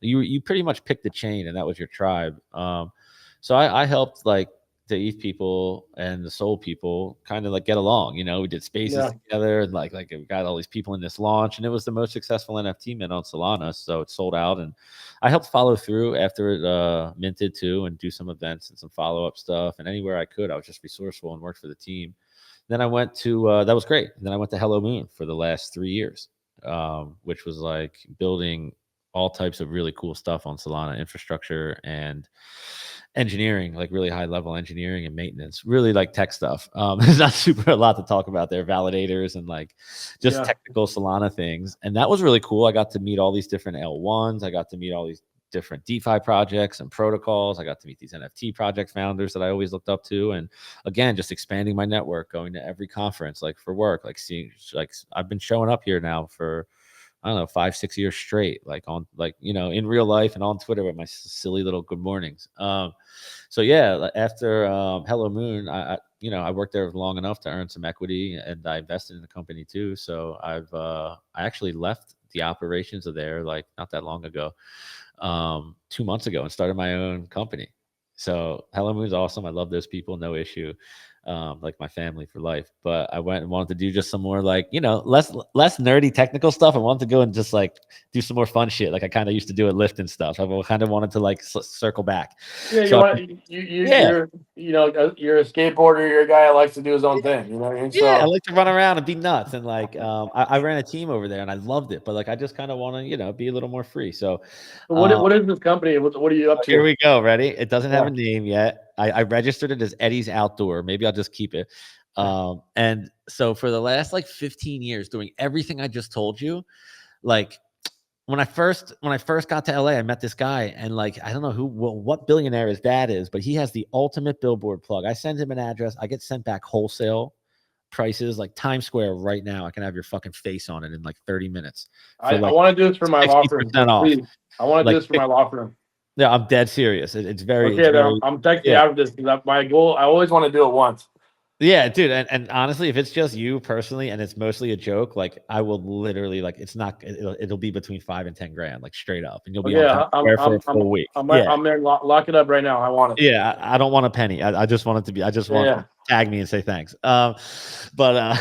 you pretty much picked the chain, and that was your tribe. So I helped like the ETH people and the Soul people kind of like get along. We did spaces together, and like we got all these people in this launch, and it was the most successful NFT mint on Solana. So it sold out, and I helped follow through after it minted too, and do some events and some follow up stuff. And anywhere I could, I was just resourceful and worked for the team. Then I went to that was great. And then I went to Hello Moon for the last 3 years, which was like building all types of really cool stuff on Solana infrastructure and engineering, like really high level engineering and maintenance, really like tech stuff. There's not super a lot to talk about there, validators and like just technical Solana things. And that was really cool. I got to meet all these different L1s. I got to meet all these different DeFi projects and protocols. I got to meet these NFT project founders that I always looked up to. And again, just expanding my network, going to every conference, like for work, like seeing, like I've been showing up here now for, I don't know, 5-6 years straight, like on, like, in real life and on Twitter with my silly little good mornings. So yeah, after Hello Moon, I worked there long enough to earn some equity, and I invested in the company too. So I actually left the operations of there like not that long ago, 2 months ago, and started my own company. So Hello Moon's awesome. I love those people, no issue. Like my family for life. But I went and wanted to do just some more like, less nerdy technical stuff. I wanted to go and just like do some more fun shit. Like I kind of used to do at Lyft and stuff. I kind of wanted to like circle back. Yeah, So you're you're a skateboarder. You're a guy that likes to do his own thing. You know what I mean? Yeah, I like to run around and be nuts. And like I ran a team over there, and I loved it. But like I just kind of want to be a little more free. So what is this company? What are you up to? Here we go. Ready? It doesn't have a name yet. I registered it as Eddie's Outdoor. Maybe I'll just keep it. And so for the last like 15 years, doing everything I just told you, like when I first got to LA, I met this guy, and like I don't know what billionaire his dad is, but he has the ultimate billboard plug. I send him an address, I get sent back wholesale prices, like Times Square right now. I can have your fucking face on it in like 30 minutes. I want to do this for my law firm. Off. I want to do this for my law firm. Yeah, I'm dead serious. It's very okay. I'm texting after this because my goal. I always want to do it once. Yeah, dude, and honestly, if it's just you personally and it's mostly a joke, like I will literally like it's not. It'll be between 5 and 10 grand, like straight up, and you'll be on for a full week. I'm there. Lock it up right now. I want it. Yeah, I don't want a penny. I just want it to be. I just want. Tag me and say thanks. But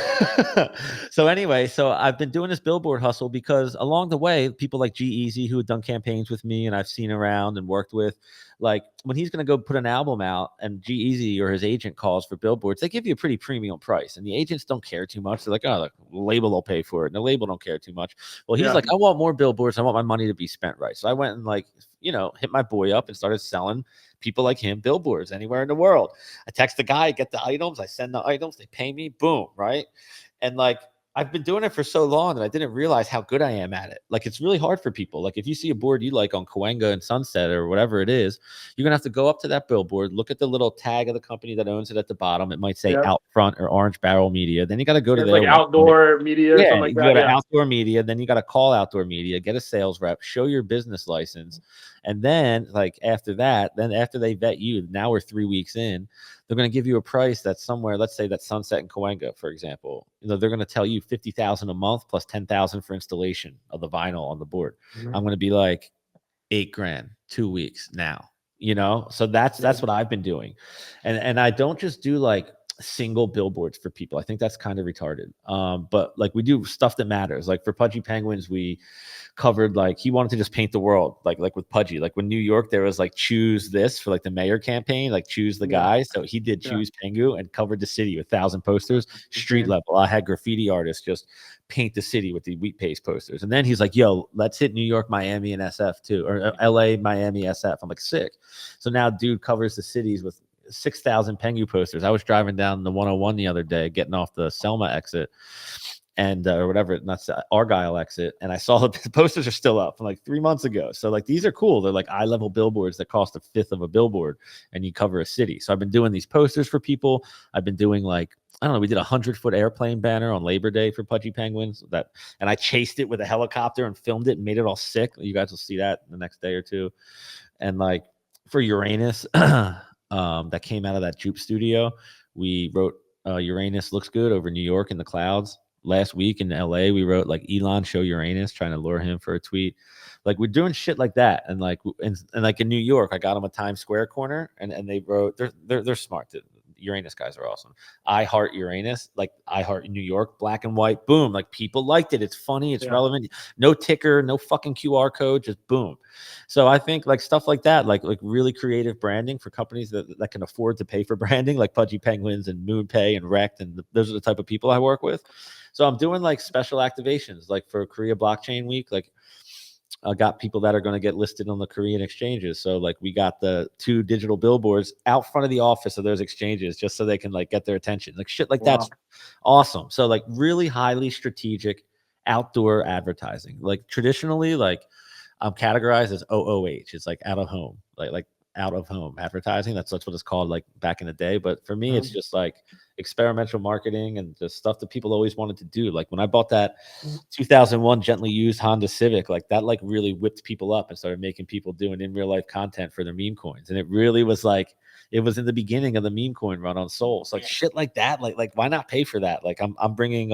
so anyway, so I've been doing this billboard hustle because along the way, people like G-Eazy, who had done campaigns with me and I've seen around and worked with, like when he's going to go put an album out and G-Eazy or his agent calls for billboards, they give you a pretty premium price, and the agents don't care too much. They're like, oh, the label will pay for it, and the label don't care too much. Well, he's like, I want more billboards. I want my money to be spent right. So I went and like, hit my boy up and started selling people like him billboards anywhere in the world. I text the guy, get the items, I send the items, they pay me, boom, right? And like I've been doing it for so long that I didn't realize how good I am at it. Like it's really hard for people. Like if you see a board you like on Cahuenga and Sunset or whatever it is, you're gonna have to go up to that billboard, look at the little tag of the company that owns it at the bottom. It might say Out Front or Orange Barrel Media. Then you got to go to like Outdoor Media or something like that. You go to Outdoor Media, then you got to call Outdoor Media, get a sales rep, show your business license. And then like after that, then after they vet you, now we're 3 weeks in, they're going to give you a price that's somewhere, let's say that's Sunset and Cahuenga, for example. They're going to tell you $50,000 a month plus $10,000 for installation of the vinyl on the board. Mm-hmm. I'm going to be like $8,000, 2 weeks now, So that's what I've been doing. And I don't just do like single billboards for people. I think that's kind of retarded. But like we do stuff that matters. Like for Pudgy Penguins, we covered like he wanted to just paint the world like with Pudgy. Like when New York there was like choose this for like the mayor campaign, like choose the guy. So he did choose Pengu and covered the city with 1,000 posters, street level. I had graffiti artists just paint the city with the wheat paste posters. And then he's like, yo, let's hit New York, Miami, and SF too, or LA, Miami, SF. I'm like, sick. So now dude covers the cities with 6,000 Pengu posters. I was driving down the 101 the other day, getting off the Selma exit, and or whatever, that's Argyle exit. And I saw the posters are still up from like 3 months ago. So like these are cool. They're like eye level billboards that cost a fifth of a billboard, and you cover a city. So I've been doing these posters for people. I've been doing like, I don't know, we did a 100-foot airplane banner on Labor Day for Pudgy Penguins, and I chased it with a helicopter and filmed it and made it all sick. You guys will see that the next day or two. And like for Uranus, that came out of that Jupe studio, we wrote Uranus looks good over New York in the clouds. Last week in LA, we wrote like Elon show Uranus, trying to lure him for a tweet. Like we're doing shit like that. And like and like in New York, I got them a Times Square corner, and they wrote, they're smart. The Uranus guys are awesome. I heart Uranus, like I heart New York, black and white, boom. Like people liked it. It's funny, it's relevant. No ticker, no fucking QR code, just boom. So I think like stuff like that, like really creative branding for companies that can afford to pay for branding, like Pudgy Penguins and MoonPay and Rect, and those are the type of people I work with. So I'm doing like special activations, like for Korea Blockchain Week. Like I got people that are going to get listed on the Korean exchanges. So like we got the 2 digital billboards out front of the office of those exchanges just so they can like get their attention. Like shit like that's awesome. So like really highly strategic outdoor advertising. Like traditionally, like I'm categorized as OOH. It's like out of home, like out of home advertising. That's what it's called like back in the day. But for me, it's just like experimental marketing and the stuff that people always wanted to do. Like when I bought that 2001 gently used Honda Civic, like that like really whipped people up and started making people doing in real life content for their meme coins. And it really was like, it was in the beginning of the meme coin run on Souls. Like shit like that. Like why not pay for that? Like I'm bringing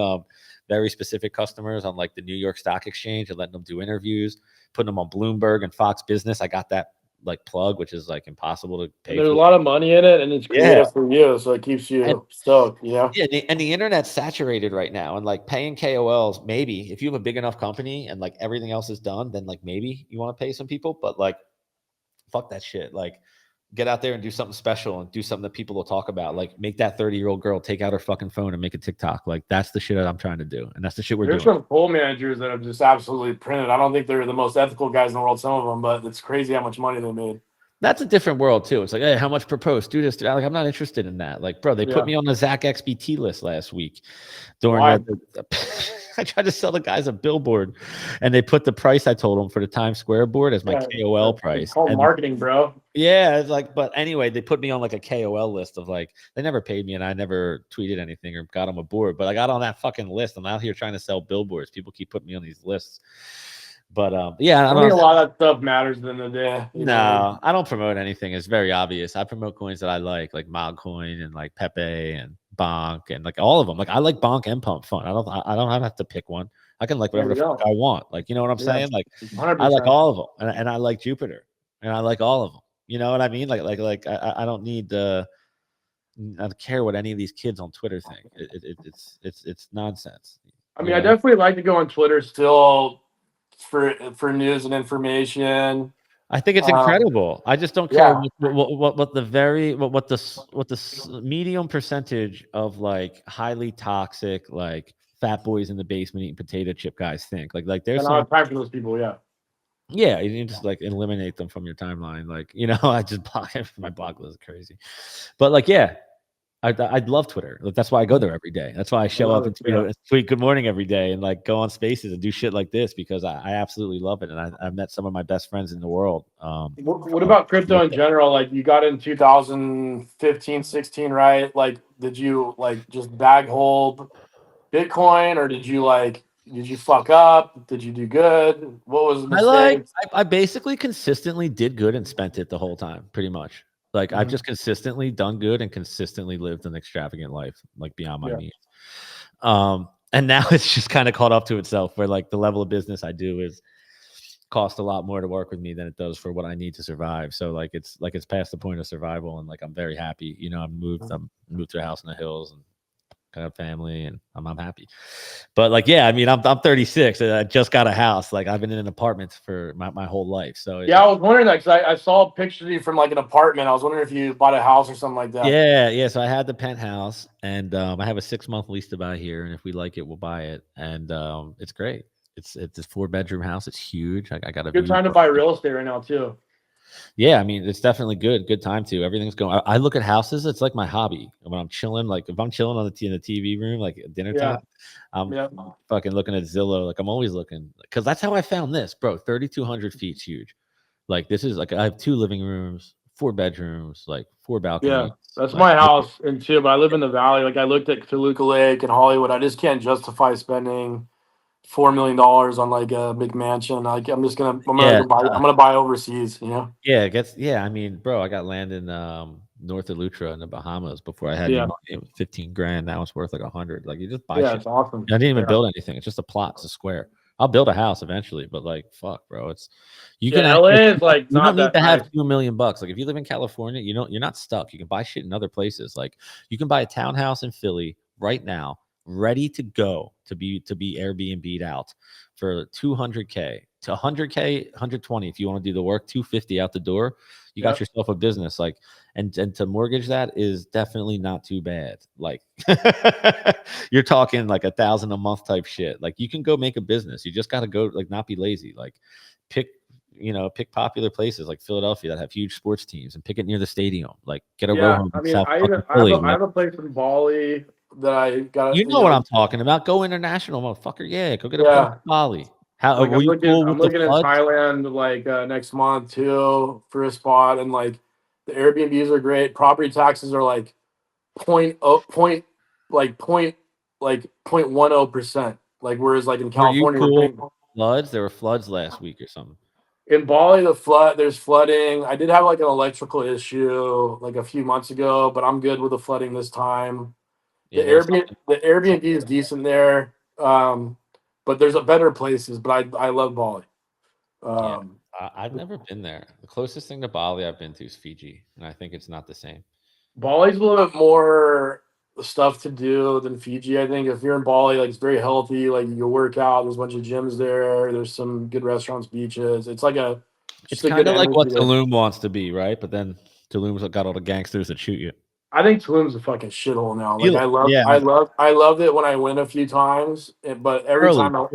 very specific customers on like the New York Stock Exchange and letting them do interviews, putting them on Bloomberg and Fox Business. I got that like plug, which is like impossible to pay. There's a lot of money in it, and it's creative for you, so it keeps you stoked. Yeah, and the internet's saturated right now, and like paying KOLs, maybe if you have a big enough company and like everything else is done, then like maybe you want to pay some people, but like fuck that shit. Like get out there and do something special and do something that people will talk about. Like make that 30-year-old girl take out her fucking phone and make a TikTok. Like that's the shit that I'm trying to do, and that's the shit we're doing. There's some poll managers that have just absolutely printed. I don't think they're the most ethical guys in the world, some of them, but it's crazy how much money they made. That's a different world too. It's like, hey, how much per post? Do this. Do that. Like, I'm not interested in that. Like, bro, they put me on the Zach XBT list last week. During I tried to sell the guys a billboard, and they put the price I told them for the Times Square board as my KOL price. It's called marketing, bro. Yeah, it's like, but anyway, they put me on like a KOL list of like, they never paid me, and I never tweeted anything or got them a board, but I got on that fucking list. I'm out here trying to sell billboards. People keep putting me on these lists. But yeah, I think a lot of that stuff matters at the end of the day. No, I don't promote anything. It's very obvious. I promote coins that I like Mogcoin and like Pepe and Bonk and like all of them. Like I like Bonk and Pump Fun. I don't have to pick one. I can like whatever the fuck I want. Like, you know what I'm saying? Like 100%. I like all of them, and I like Jupiter, and I like all of them. You know what I mean? Like I don't need I don't care what any of these kids on Twitter think. It's nonsense. I mean, I definitely like to go on Twitter still for news and information. I think it's incredible. I just don't care what the medium percentage of like highly toxic, like fat boys in the basement eating potato chip guys think. Like there's some time for those people, yeah, you just like eliminate them from your timeline. Like, you know, I just block my block list is crazy. But like, yeah, I'd love Twitter. Like, that's why I go there every day. That's why I show up and tweet good morning every day and like go on spaces and do shit like this because I absolutely love it. And I've met some of my best friends in the world. What about crypto in general? Like you got in 2015, 16, right? Like, did you like just bag hold Bitcoin or did you fuck up? Did you do good? What was the mistake? I basically consistently did good and spent it the whole time, pretty much. Like I've just consistently done good and consistently lived an extravagant life, like beyond my means. And now it's just kind of caught up to itself where like the level of business I do is cost a lot more to work with me than it does for what I need to survive. So like it's past the point of survival, and like I'm very happy. You know, I moved to a house in the hills and kind of family, and I'm happy. But like, yeah, I mean, I'm 36 and I just got a house. Like I've been in an apartment for my whole life. So yeah, I was wondering that because I saw pictures of you from like an apartment. I was wondering if you bought a house or something like that. Yeah. So I had the penthouse, and I have a 6-month lease to buy here, and if we like it, we'll buy it. And it's great. It's a 4-bedroom house. It's huge. I got a good time to buy real estate right now too. Yeah, I mean, it's definitely good time too. Everything's going. I look at houses. It's like my hobby. When I'm chilling, like if I'm chilling on in the TV room, like at dinner time, Yeah. I'm Yeah. fucking looking at Zillow. Like I'm always looking because that's how I found this, bro. 3,200 feet's huge. Like this is like I have 2 living rooms, 4 bedrooms, like 4 Yeah. balconies. That's Like my house in too, but I live in the valley. Like I looked at Toluca Lake and Hollywood. I just can't justify spending $4 million on like a big mansion. Like yeah, I'm gonna buy overseas, you know? yeah, it gets yeah. I mean, bro, I got land in north of Lutra in the Bahamas before I had any Yeah. money. It was 15 grand. Now it's worth like 100. Like you just buy Yeah, shit. it's awesome. I didn't even Yeah. build anything. It's just a plot. It's a square. I'll build a house eventually, but like fuck, bro. It's you can Yeah, actually LA is like you don't not need that to have nice. $2 million. Like if you live in California, you're not stuck. You can buy shit in other places. Like you can buy a townhouse in Philly right now, ready to go to be Airbnb'd out for 200K to 100K, 120 if you want to do the work, 250 out the door. You got Yep. yourself a business. Like and to mortgage that is definitely not too bad. Like you're talking like 1,000 a month type shit. Like you can go make a business. You just got to go like not be lazy. Like pick pick popular places like Philadelphia that have huge sports teams and pick it near the stadium. Like get a row Yeah. home I in mean, South fucking Philly. I Like have a place in Bali that I got, you you know what know, I'm talking about. Go international, motherfucker. Yeah, go get a place yeah. in Bali. How Like were you cool I'm with the looking in floods? Thailand like next month too for a spot, and like the Airbnbs are great. Property taxes are like point oh point like point like 0.10%. Like whereas like in Were you California we're cool paying. with floods? There were floods last week or something. In Bali, there's flooding. I did have like an electrical issue like a few months ago, but I'm good with the flooding this time. Yeah, there was something. The Airbnb is decent there, but there's a better places. But I love Bali. Yeah, Um, I've never been there. The closest thing to Bali I've been to is Fiji, and I think it's not the same. Bali's a little bit more stuff to do than Fiji. I think if you're in Bali, like it's very healthy. Like you can work out. There's a bunch of gyms there. There's some good restaurants, beaches. It's like It's just a good kind of like what energy there. Tulum wants to be, right? But then Tulum's got all the gangsters that shoot you. I think Tulum's a fucking shithole now. Like Feel it. Yeah, I loved it when I went a few times, but every early time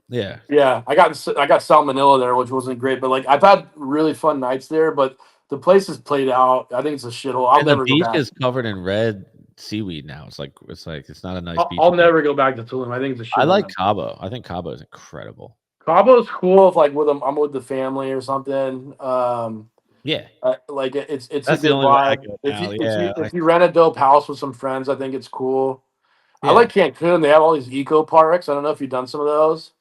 yeah. yeah, I got salmonella there, which wasn't great. But like I've had really fun nights there, but the place is played out. I think it's a shithole. I'll And the never go beach back. is covered in red seaweed now. It's not a nice beach I'll anymore. never go back to Tulum. I think it's a I shithole like now. Cabo. I think Cabo is incredible. Cabo's cool if like I'm with the family or something. Yeah, Like it's a that's the good only way I vibe. go now. Yeah, If you rent a dope house with some friends, I think it's cool. I yeah. like Cancun. They have all these eco parks. I don't know if you've done some of those.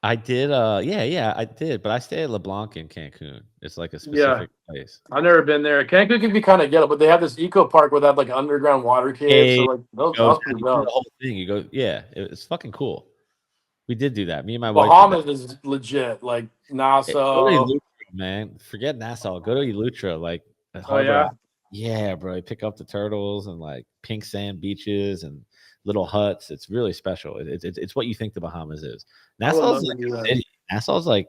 I did. Yeah, I did. But I stay at LeBlanc in Cancun. It's like a Yeah, specific place. I've never been there. Cancun can be kind of ghetto, but they have this eco park where they have like underground water caves. So Hey, like you go those down, pretty you do the dope. whole thing. You go, yeah, it's fucking cool. We did do that. Me and my wife did that. Bahamas is legit. Like Go to Nassau. Eleuthera, man. Forget Nassau. Go to Eleuthera, like at Oh Harbor yeah, Island. Yeah, bro. You pick up the turtles and like pink sand beaches and little huts. It's really special. It's what you think the Bahamas is. I would Nassau's love to like do a that. city. Nassau's like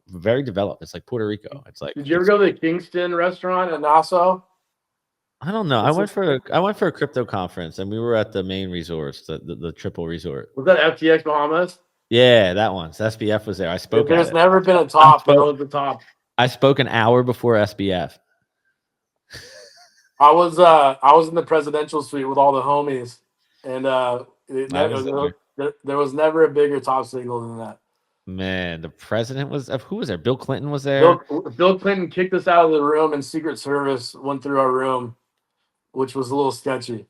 very developed. It's like Puerto Rico. It's like Did you ever it's. go to the Kingston restaurant in Nassau? I don't know. It's I went for a crypto conference and we were at the main resorts, the triple resort. Was that FTX Bahamas? Yeah, that one. So SBF was there. I If spoke at there's it. never been a I top, that spoke. was the top. I spoke an hour before SBF. I was in the presidential suite with all the homies, and I was there. there was never a bigger top signal than that. Man, the president was who was there? Bill Clinton was there. Bill Clinton kicked us out of the room, and Secret Service went through our room, which was a little sketchy.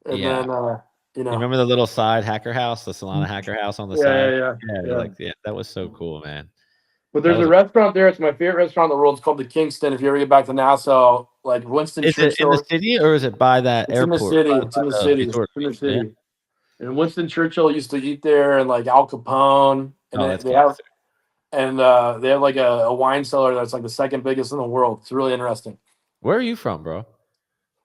And Yeah. then you You know, remember the little side hacker house, the Solana hacker house on the yeah, side? yeah, yeah, Yeah, yeah. like yeah, that was so cool, man. But That there's was a restaurant there. It's my favorite restaurant in the world. It's called the Kingston. If you ever get back to Nassau, like Winston is it in the Churchill, city or is it by that it's in the airport? city. By, It's in the by the city. It's resort? in the Yeah. city. And Winston Churchill used to eat there, and like Al Capone, and Oh, that's they gangster. have like a wine cellar that's like the second biggest in the world. It's really interesting. Where are you from, bro?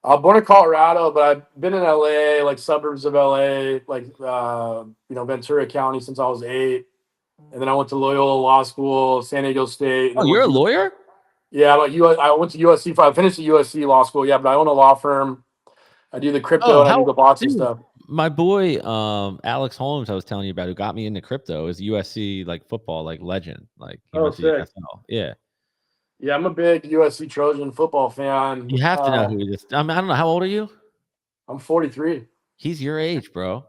I'm born in Colorado, but I've been in LA, like suburbs of LA, like Ventura County since I was 8. And then I went to Loyola Law School, San Diego State, and Oh, then you're went a to lawyer? yeah, I went to USC. I finished at USC Law School, yeah, but I own a law firm. I do the crypto Oh, and I do the boxing dude, stuff. my boy, Alex Holmes, I was telling you about, who got me into crypto, is USC like football like legend. Like he Oh, went to the sick. NFL. Yeah. Yeah, I'm a big USC Trojan football fan. You have to know who he is. I mean, I don't know. How old are you? I'm 43. He's your age, bro.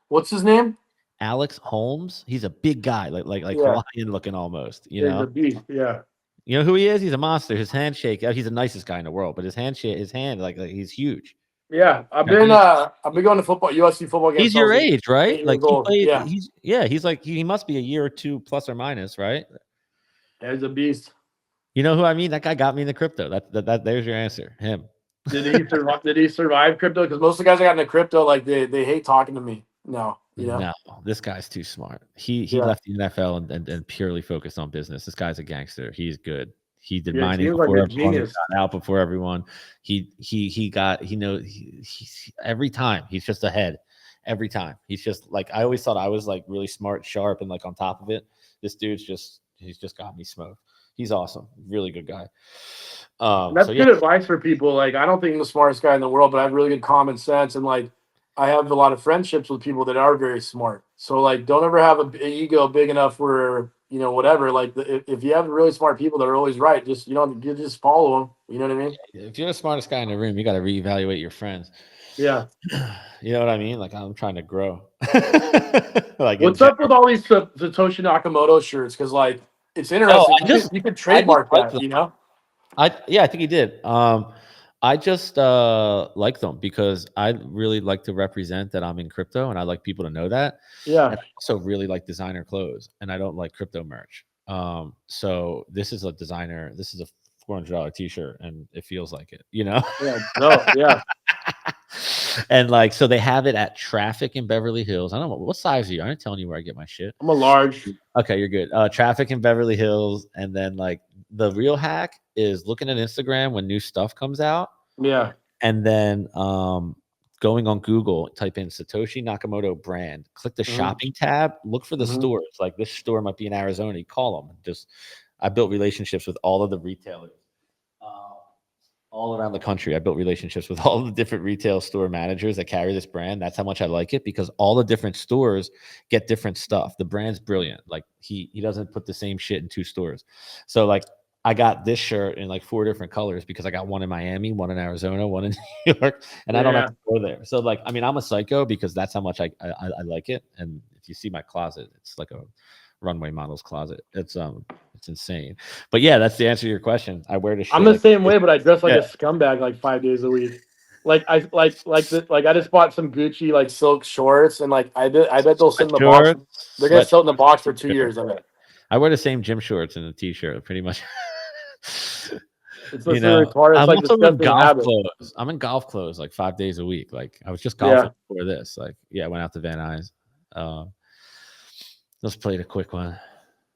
What's his name? Alex Holmes. He's a big guy, like Yeah, Hawaiian looking almost. yeah, he's a beast. Yeah, You know who he is? He's a monster. His handshake. He's the nicest guy in the world, but his handshake, his hand, like he's huge. yeah. I've Have been you- uh I've been going to football USC football games He's since I your was age, right? 8 years Like he old. played. Yeah, He's like he must be a year or two plus or minus, right? yeah, he's a beast. You know who I mean? That guy got me in the crypto. That there's your answer. Him. Did he survive? Did he survive crypto? Because most of the guys I got into crypto, like they hate talking to me. No, you know. No, this guy's too smart. He Yeah, left the NFL and purely focused on business. This guy's a gangster. He's good. He did yeah. He mining seems like before a everyone. He genius. got out before everyone. He got he knows every time he's just ahead. Every time he's just like I always thought I was like really smart, sharp, and like on top of it. This dude's he's just got me smoked. He's awesome. Really good guy. That's So yeah, good advice for people. Like, I don't think I'm the smartest guy in the world, but I have really good common sense, and like, I have a lot of friendships with people that are very smart. So like, don't ever have an ego big enough where whatever. Like, if you have really smart people that are always right, just you just follow them. You know what I mean? if you're the smartest guy in the room, you got to reevaluate your friends. Yeah. You know what I mean? Like I'm trying to grow. Like in What's up with all these Satoshi Nakamoto shirts? Because like, it's oh, interesting. You could I just trademark like that. them. You know? Yeah, I think he did. I just like them because I really like to represent that I'm in crypto and I like people to know that. Yeah. And I also really like designer clothes and I don't like crypto merch. So this is a $400 t-shirt and it feels like it, you know? Yeah. No. Yeah. And like, so they have it at Traffic in Beverly Hills. I don't know what size are you? I ain't telling you where I get my shit. I'm a large. Okay, you're good. Traffic in Beverly Hills, and then like the real hack is looking at Instagram when new stuff comes out, Yeah. and then going on Google, type in Satoshi Nakamoto brand, click the Hmm. shopping tab, look for the Hmm. stores. Like this store might be in Arizona. You call them. Just I built relationships with all of the retailers. Um, all around the country. I built relationships with all the different retail store managers that carry this brand. That's how much I like it because all the different stores get different stuff. The brand's brilliant. Like he doesn't put the same shit in two stores. So like I got this shirt in like 4 different colors because I got one in Miami, one in Arizona, one in New York, and I don't have Yeah. to go there. So like I mean I'm a psycho because that's how much I like it. And if you see my closet, it's like a runway model's closet. It's insane. But yeah, that's the answer to your question. I wear this I'm shit the like same way, but I dress like yeah. a scumbag like 5 days a week. Like I just bought some Gucci like silk shorts and like I bet they'll sit in the box. They're gonna Sweat sit in the box for 2 years. shorts. I bet I wear the same gym shorts and a t-shirt pretty much. it's You just a know, retarded. It's I'm like also in disgusting golf habit. clothes. I'm in golf clothes like 5 days a week. Like I was just golfing Yeah, before this. Like, yeah, I went out to Van Nuys. Um, let's play a quick one.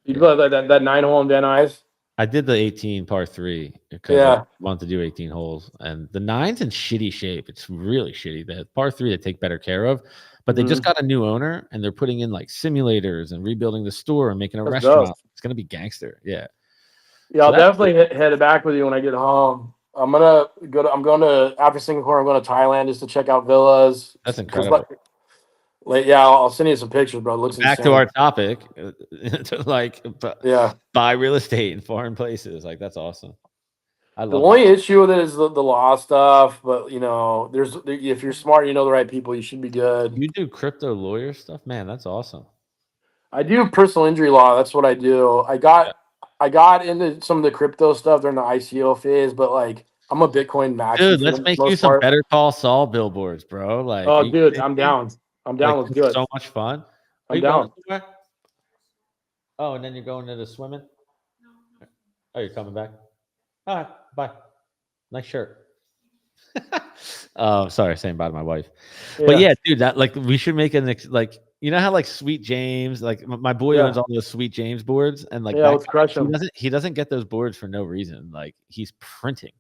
you Yeah. play that 9 hole in Van Nuys. I did the 18 par 3 because I Yeah. wanted to do 18 holes, and the nine's in shitty shape. It's really shitty. The par 3 they take better care of, but they just Hmm. got a new owner and they're putting in like simulators and rebuilding the store and making a That's dope. restaurant. It's gonna be gangster. Yeah. Yeah, So I'll that's definitely head back with you when I get home. I'm going to after Singapore. I'm going to Thailand just to check out villas. Because incredible. like yeah, I'll send you some pictures, bro. It looks Back to insane. our topic, to like Yeah. buy real estate in foreign places. Like that's awesome. I The love only that. issue with it is the law stuff, but there's if you're smart, you know the right people, you should be good. You do crypto lawyer stuff, man. That's awesome. I do personal injury law. That's what I do. Yeah. I got into some of the crypto stuff during the ICO phase, but like I'm a Bitcoin maxi Dude, for let's the make you most some part. Better Call Saul billboards, bro. Like, are Oh, you dude, kidding I'm me? down. I'm down. Like, Let's do it's it. so much fun. Are I'm you going down. somewhere? Oh, and then you're going to the swimming? Oh, you're coming back? All right, bye. Nice shirt. Sorry, saying bye to my wife. But Yeah, yeah, dude, that like we should make like you know how like Sweet James, like my boy owns yeah, all those Sweet James boards, and like yeah. that Let's guy, crush them. he doesn't get those boards for no reason. Like he's printing.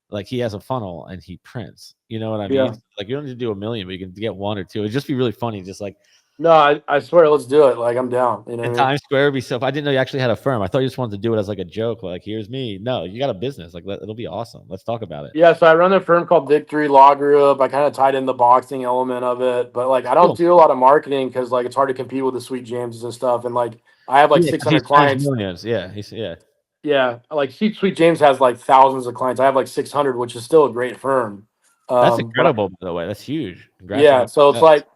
Like he has a funnel and he prints. You know what I mean? Yeah. Like you don't need to do a million, but you can get one or two. It'd just be really funny, just like No, I swear, let's do it. Like I'm down. You know what in I mean? Times Square would be so. I didn't know you actually had a firm. I thought you just wanted to do it as like a joke. Like here's me. No, you got a business. Like it'll be awesome. Let's talk about it. Yeah. So I run a firm called Victory Law Group. I kind of tied in the boxing element of it, but like I don't Cool. do a lot of marketing because like it's hard to compete with the Sweet Jameses and stuff. And like I have like Yeah, because he 600 spends clients. millions. Yeah, he's yeah. Yeah, like Sweet James has like thousands of clients. I have like 600, which is still a great firm. That's But incredible, by the way. That's huge. Congrats on yeah, your so it's success. like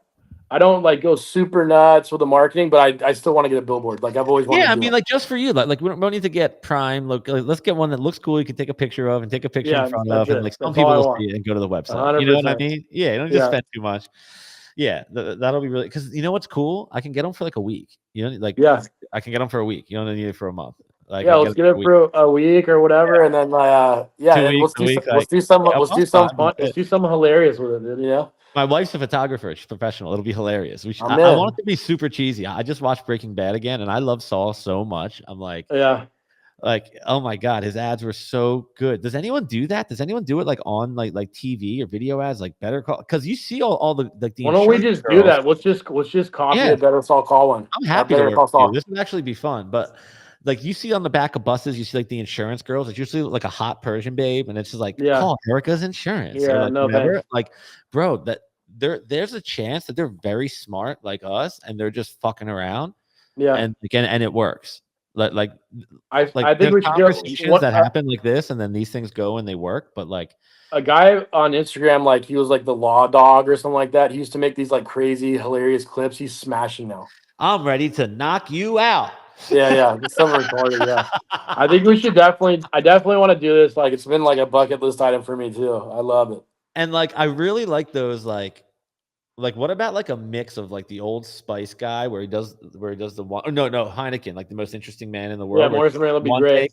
I don't like go super nuts with the marketing, but I still want to get a billboard. Like I've always wanted Yeah, to I do mean, it. like just for you, like we don't need to get prime. Look, like, let's get one that looks cool. You can take a picture of and take a picture in Yeah, front that's of, and it. like some That's all people I will want. see it and go to the A website. hundred You know what I percent. mean? Yeah, you don't just Yeah, spend too much. Yeah, that'll be really because you know what's cool? I can get them for like a week. You know, like yeah, I can get them for a week. You don't need it for a month. Like I yeah. can get Let's them get for a it week. for a week or whatever, and then yeah, 2 weeks, a week. Like yeah, a let's do month's some fine. Be fun. Let's good. do something hilarious with it, dude, you know. My wife's a photographer. She's professional. It'll be hilarious. I'm I want in. it to be super cheesy. I just watched Breaking Bad again, and I love Saul so much. I'm Yeah. like, oh my god, his ads were so good. Does anyone do that? Does anyone do it like on like TV or video ads, like Better Call? Because you see all the like the Why don't we insurance just do girls. that? Let's just copy Yeah, it. Better Saul Call one. I'm happy to Better work Call with you. Saul. This would actually be fun. But like you see on the back of buses, you see like the insurance girls. It's usually like a hot Persian babe, and it's just like Yeah. call Erica's Insurance or Yeah. like No whatever. thanks. Like, bro, that there's a chance that they're very smart like us, and they're just fucking around, Yeah. and again, and it works. Like like I think there's we should do conversations what that happen like this, and then these things go and they work. But like, a guy on Instagram, like he was like the law dog or something like that. He used to make these like crazy, hilarious clips. He's smashing now. I'm ready to knock you out. Yeah, yeah. It's something retarded. Yeah. I think we should I definitely want to do this. Like it's been like a bucket list item for me too. I love it. And like I really like those like what about like a mix of like the Old Spice guy where he does the one, oh no, Heineken, like the most interesting man in the Yeah, world, where he Morris does Ray will be one great. take.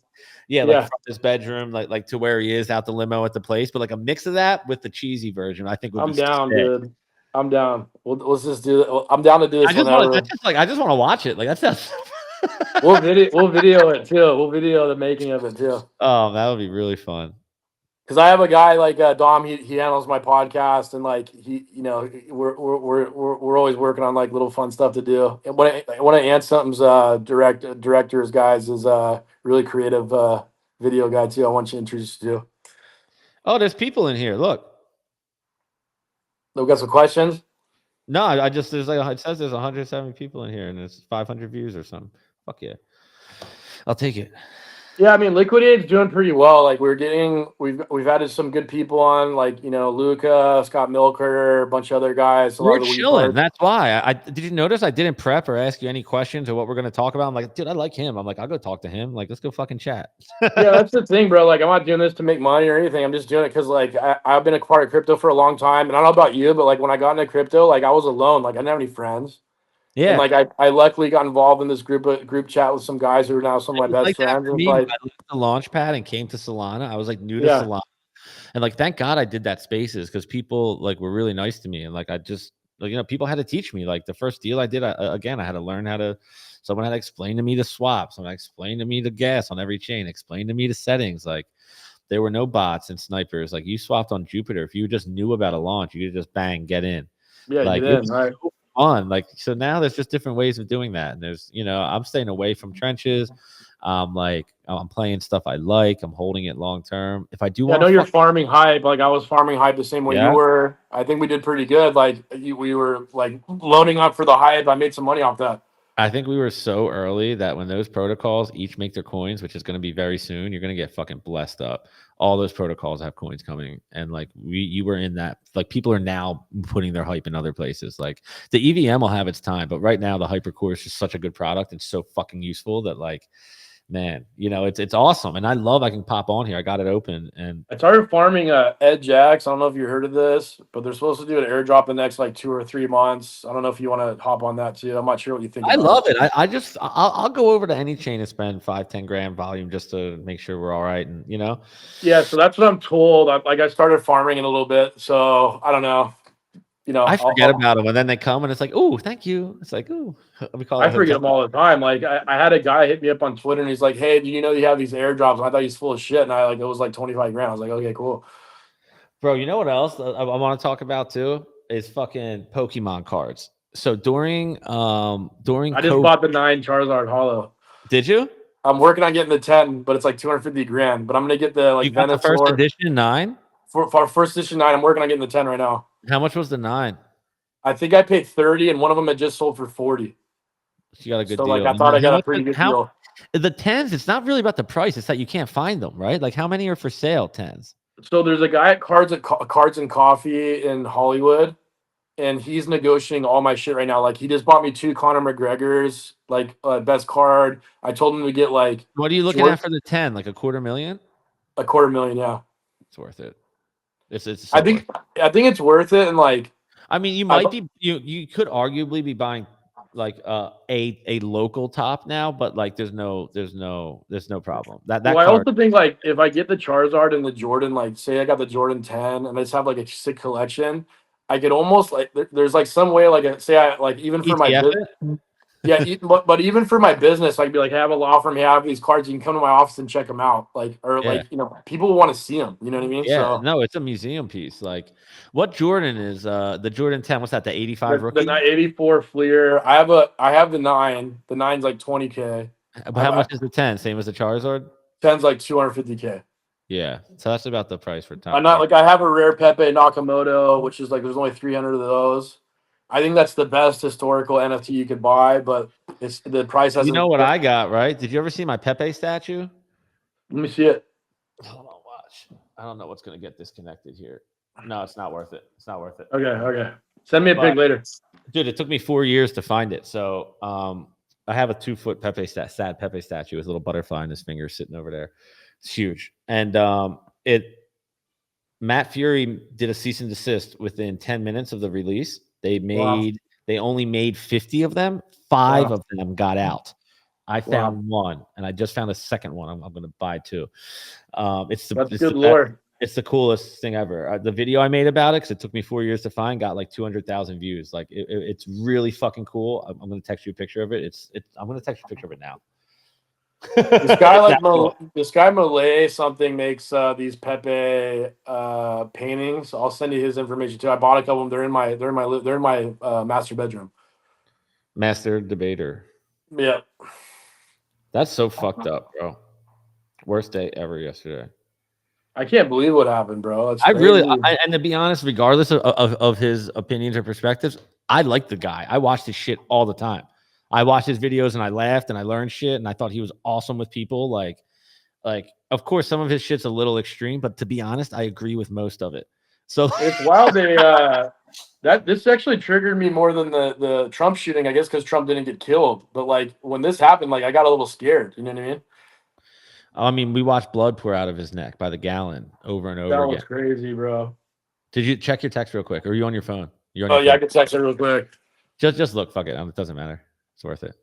Yeah, like Yeah, from his bedroom, like to where he is out the limo at the place, but like a mix of that with the cheesy version, I think would be I'm down, sick. dude. I'm down. Let's just do it. I'm down to do this whenever. I just want to watch it. Like that sounds We'll video it too. We'll video the making of it too. oh, that would be really fun. Because I have a guy like Dom. He handles my podcast, and like we're always working on like little fun stuff to do. And one of Aunt Something's directors guys is really creative video guy too. I want you to introduce you to. Oh, there's people in here. Look. We got some questions. No, I just there's like it says there's 170 people in here and there's 500 views or something. Fuck yeah. I'll take it. Yeah, I mean, Liquidated's doing pretty well. Like we've added some good people on, like Luca, Scott Milker, a bunch of other guys. A lot We're of the weed chilling. cards. That's why. I did you notice I didn't prep or ask you any questions or what we're gonna talk about? I'm like, dude, I like him. I'm like, I'll go talk to him. Like, let's go fucking chat. Yeah, that's the thing, bro. Like, I'm not doing this to make money or anything. I'm just doing it because, like, I've been a part of crypto for a long time, and I don't know about you, but like when I got into crypto, like I was alone. Like I didn't have any friends, and Yeah. like I luckily got involved in this group chat with some guys who are now some of It my was best like that friends. for And it's me when like, I left the launch pad and came to Solana. I was like new to yeah, Solana. And like thank God I did that spaces because people like were really nice to me. And like I just like people had to teach me. Like the first deal I did, again, I had to learn how to someone had to explain to me the swaps, someone explained to me the gas on every chain, explained to me the settings. Like there were no bots and snipers. Like you swapped on Jupiter. If you just knew about a launch, you could just bang, get in. yeah, Like get it in, was right? so fun. Like so now there's just different ways of doing that. And there's, I'm staying away from trenches. Like I'm playing stuff I like. I'm holding it long term. If I do Yeah, I want know to you're fuck, farming hype. Like I was farming hype the same way you yeah. were. I think we did pretty good. Like we were like loading up for the hype. I made some money off that. I think we were so early that when those protocols each make their coins, which is going to be very soon, you're going to get fucking blessed up. All those protocols have coins coming, and like you were in that. Like people are now putting their hype in other places. Like the EVM will have its time, but right now the Hypercore is just such a good product and so fucking useful that like, man, it's awesome, and I can pop on here. I got it open, and I started farming Ed Jacks. I don't know if you heard of this, but they're supposed to do an airdrop the next like 2 or 3 months. I don't know if you want to hop on that too. I'm not sure what you think I about it. love it. I'll go over to any chain and spend 5-10 grand volume just to make sure we're all right, and Yeah, so that's what I'm told. I started farming in a little bit, so I don't know. I forget about them, and then they come, and it's like, oh, thank you. It's like, oh, we call it I a forget hotel. them all the time. Like I had a guy hit me up on Twitter, and he's like, "Hey, do you know you have these airdrops?" And I thought he's full of shit, and it was like 25 grand. I was like, "Okay, cool." Bro, you know what else I want to talk about too is fucking Pokemon cards. So during I just COVID, bought the 9 Charizard Hollow. did you? I'm working on getting the 10, but it's like 250 grand. But I'm gonna get the You like got the first Venusaur edition 9? for first edition 9. I'm working on getting the 10 right now. How much was the 9? I think I paid 30, and one of them had just sold for 40. You got a good So deal. like I thought I got a pretty good How deal. The 10s, it's not really about the price. It's that you can't find them, right? Like how many are for sale 10s? So there's a guy at Cards and Coffee in Hollywood, and he's negotiating all my shit right now. Like he just bought me 2 Conor McGregor's, like best card. I told him to get like What are you looking at for the 10? Like a quarter million? a quarter million. Yeah, It's worth it. It's I so worth think it. I think it's worth it. And like I mean, you I might be you could arguably be buying like a local top now, but like there's no problem. well, That I card. also think like if I get the Charizard and the Jordan, like say I got the Jordan 10 and I just have like a sick collection, I could almost like there's like some way like say I like even for my ETF business. it? Yeah, but even for my business, I'd be like, hey, I have a law firm. Hey, I have these cards. You can come to my office and check them out. Like, or Yeah. like, people want to see them. You know what I mean? Yeah, So no, it's a museum piece. Like what Jordan is the Jordan 10, what's that? The 85 the rookie? 84 Fleer. I have the 9. The 9's like 20K. But how much is the 10? Same as the Charizard? 10's like 250K. Yeah. So that's about the price for I'm top not 10. like I have a rare Pepe Nakamoto, which is like there's only 300 of those. I think that's the best historical NFT you could buy, but it's the price You know hasn't. what Let I got, right? Did you ever see my Pepe statue? me see it. Hold on, watch. I don't know what's gonna get disconnected here. No, it's not worth it. It's not worth it. Okay. Send me a pic But later. dude, it took me 4 years to find it. So I have a 2-foot sad Pepe statue with a little butterfly in his finger sitting over there. It's huge. And Matt Fury did a cease and desist within 10 minutes of the release. Wow. They only made 50 of them. 5 Wow. of them got out. I Wow. found one, and I just found a second one. I'm going to buy 2. It's That's the good best. lore. It's the coolest thing ever. The video I made about it, because it took me 4 years to find, got like 200,000 views. Like it's really fucking cool. I'm going to text you a picture of it. I'm going to text you a picture of it now. This guy like cool. this guy Malay something makes these Pepe paintings. I'll send you his information too. I bought a couple of them. They're in my master bedroom. Master debater. Yeah. That's so fucked up, bro. Worst day ever yesterday. I can't believe what happened, bro. That's I really, crazy. and to be honest, regardless of his opinions or perspectives, I like the guy. I watched his shit all the time. I watched his videos and I laughed and I learned shit and I thought he was awesome with people. Like, of course, some of his shit's a little extreme, but to be honest, I agree with most of it. So It's wild. This actually triggered me more than the Trump shooting, I guess, because Trump didn't get killed. But like when this happened, like I got a little scared. You know what I mean? I mean, we watched blood pour out of his neck by the gallon over and over That again. was crazy, bro. Did you check your text real quick? Or are you on your phone? You're on Oh your yeah, I phone. can text it real quick. Just look. Fuck it. It doesn't matter. It's worth it.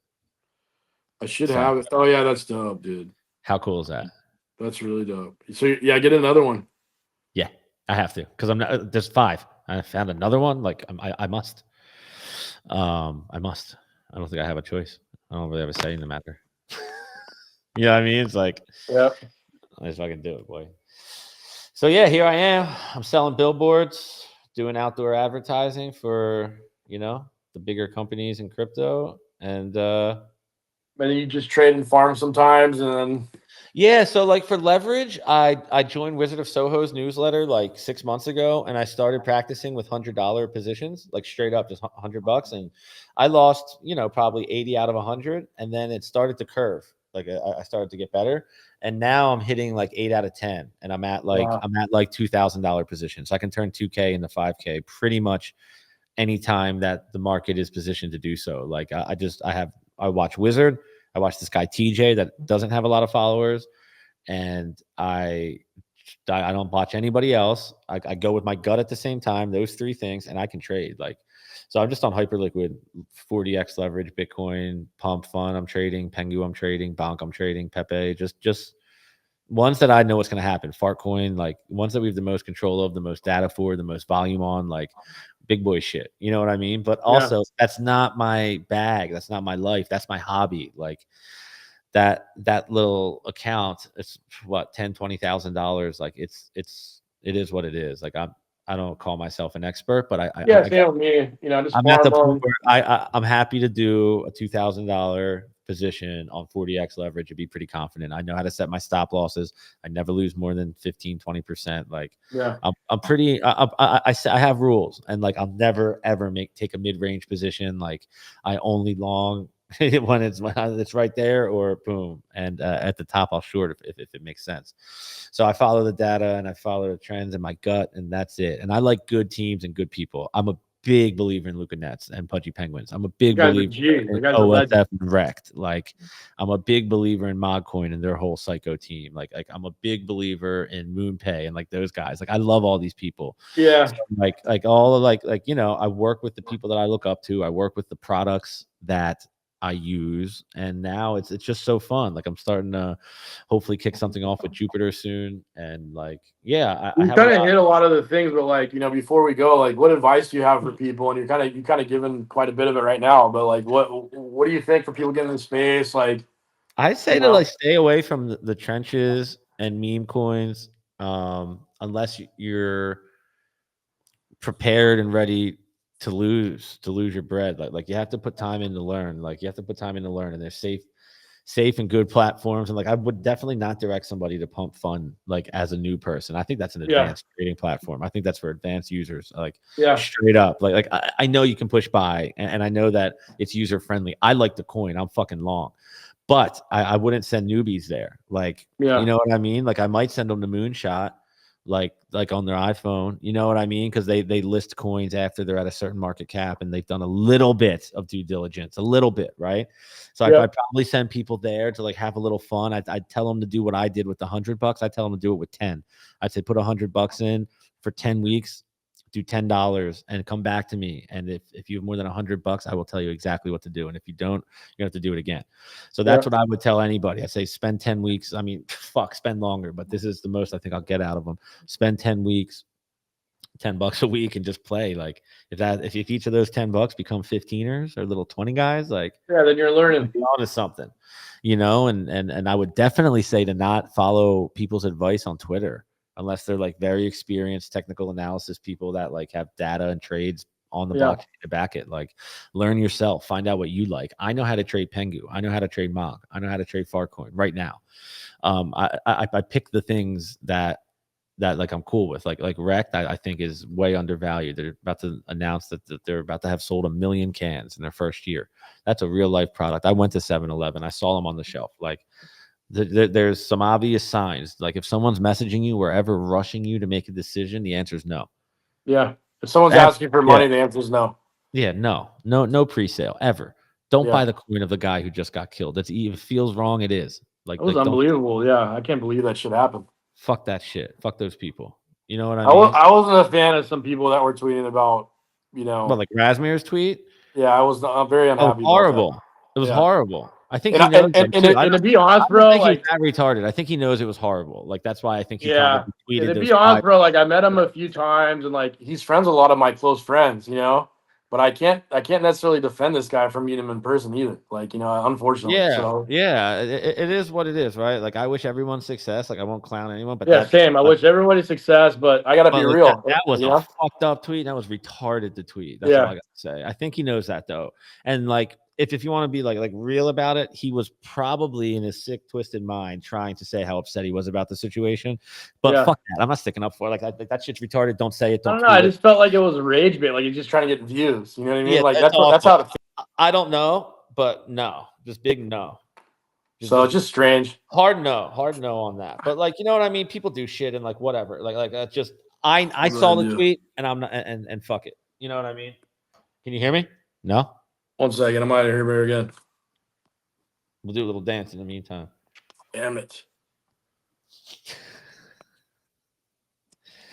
I should So, have it. Oh yeah, that's dope, dude. how cool is that? That's really dope. So yeah, get another one. Yeah, I have to because I'm not. There's 5. I found another one. Like I must. I must. I don't think I have a choice. I don't really have a say in the matter. You know what I mean? It's like, Yeah. I just fucking do it, boy. So yeah, here I am. I'm selling billboards, doing outdoor advertising for the bigger companies in crypto, and And then you just trade and farm sometimes, and then yeah. So like for leverage, I joined Wizard of Soho's newsletter like 6 months ago, and I started practicing with $100 positions, like straight up just $100, and I lost probably 80 out of 100, and then it started to curve. Like I started to get better, and now I'm hitting like 8 out of 10, and I'm at like $2,000 positions. So I can turn 2K into 5K pretty much anytime that the market is positioned to do so. Like I watch Wizard, I watch this guy TJ that doesn't have a lot of followers, and I don't watch anybody else. I go with my gut at the same time. Those 3 things, and I can trade. Like, so I'm just on Hyperliquid, 40x leverage, Bitcoin, Pump Fund. I'm trading Pengu. I'm trading Bonk. I'm trading Pepe. Just ones that I know what's going to happen. Fartcoin, like ones that we have the most control of, the most data for, the most volume on, like big boy shit. You know what I mean? But also, that's not my bag. That's not my life. That's my hobby. Like that little account, it's what, $10,000-$20,000. Like it is what it is. Like I don't call myself an expert, but I same with me. Just I'm at the farm point where I'm happy to do a $2,000 position on 40x leverage and be pretty confident. I know how to set my stop losses. I never lose more than 15-20%. Like I'm pretty. I have rules, and like I'll never ever take a mid range position. Like I only long when it's right there, or boom, and at the top I'll short if it makes sense. So I follow the data and I follow the trends in my gut, and that's it. And I like good teams and good people. I'm a big believer in Luca Nets and Pudgy Penguins. I'm a The big guy's a believer G. The in guy's a legend. OSF and Wrecked. Like, I'm a big believer in Modcoin and their whole Psycho team. Like I'm a big believer in MoonPay and like those guys. Like, I love all these people. Yeah. So like all of like I work with the people that I look up to. I work with the products that I use, and now it's just so fun. Like, I'm starting to hopefully kick something off with Jupiter soon, and like, yeah, I You have a kind of lot. hit a lot of the things, but like, before we go, like, what advice do you have for people? And you kind of given quite a bit of it right now, but like, what do you think for people getting in space? Like, I say you to know, like stay away from the trenches and meme coins, unless you're prepared and ready to lose your bread. Like you have to put time in to learn. Like, you have to put time in to learn, and they're safe and good platforms. And like, I would definitely not direct somebody to pump fund like as a new person. I think that's an yeah, advanced trading platform. I think that's for advanced users, like yeah, straight up. Like I know you can push buy, and I know that it's user friendly. I like the coin. I'm fucking long. But I wouldn't send newbies there. Like, you yeah, know what I mean? Like, I might send them to Moonshot, like on their iPhone. You know what I mean? Because they list coins after they're at a certain market cap, and they've done a little bit of due diligence, a little bit, right? So yeah, I'd probably send people there to like have a little fun. I'd tell them to do what I did with the $100. I tell them to do it with 10. I'd say put $100 in for 10 weeks, do $10 and come back to me. And if you have more than $100, I will tell you exactly what to do. And if you don't, you have to do it again. So yeah, that's what I would tell anybody. I say spend 10 weeks. I mean, fuck, spend longer, but this is the most I think I'll get out of them. Spend 10 weeks, $10 a week, and just play. Like, if each of those $10 become 15ers or little 20 guys, like, yeah. Then you're learning. be on to something, and I would definitely say to not follow people's advice on Twitter unless they're like very experienced technical analysis people that like have data and trades on the Yeah, blockchain to back it. Like, learn yourself, find out what you like. I know how to trade Pengu. I know how to trade Mog. I know how to trade Farcoin right now. I pick the things that like I'm cool with. Like Rect, I think is way undervalued. They're about to announce that they're about to have sold 1 million cans in their first year. That's a real life product. I went to 7-Eleven. I saw them on the shelf. Like, there's some obvious signs. Like, if someone's messaging you or ever rushing you to make a decision, the answer is no. yeah. If someone's Ever. asking for Yeah. money, the answer is no. Yeah. No pre-sale ever. Don't Yeah, buy the coin of the guy who just got killed. If it feels wrong, it is. that was Don't unbelievable. Yeah, I can't believe that shit happened. fuck that shit. Fuck those people. You know what I I was mean? I wasn't a fan of some people that were tweeting about, Well, like Razmir's tweet. yeah, I'm very Oh, unhappy about that. horrible. It was Yeah, horrible. I think and he I, and, knows and, them and, too. to, and to be honest, I don't bro, think he's like, that retarded. I think he knows it was horrible. Like, that's why I think he yeah, probably and tweeted to those be honest, 5. bro, like I met him a few times, and like he's friends with a lot of my close friends. But I can't necessarily defend this guy from meeting him in person either. Like, unfortunately. Yeah, So yeah. It is what it is, right? Like, I wish everyone success. Like, I won't clown anyone, but yeah, same. I wish everybody success, but I gotta be like, real. that was You a know? fucked up tweet. That was retarded to tweet. That's all I Yeah, got to say. I think he knows that though. And like, if you want to be like real about it, he was probably in his sick, twisted mind trying to say how upset he was about the situation. But yeah. fuck that. I'm not sticking up for it. Like that shit's retarded. Don't say it. I Don't don't know. I tweet it. just felt like it was a rage bait. Like he's just trying to get views. You know what I mean? Yeah, Like that's that's awful. how. I don't know, but no, just big no. So it's just strange. Hard no on that. But like, you know what I mean? People do shit and like whatever. Like that's just I What I saw the do. tweet and I'm not and fuck it. You know what I mean? Can you hear me? No? 1 second, I'm out of here again. We'll do a little dance in the meantime. Damn it.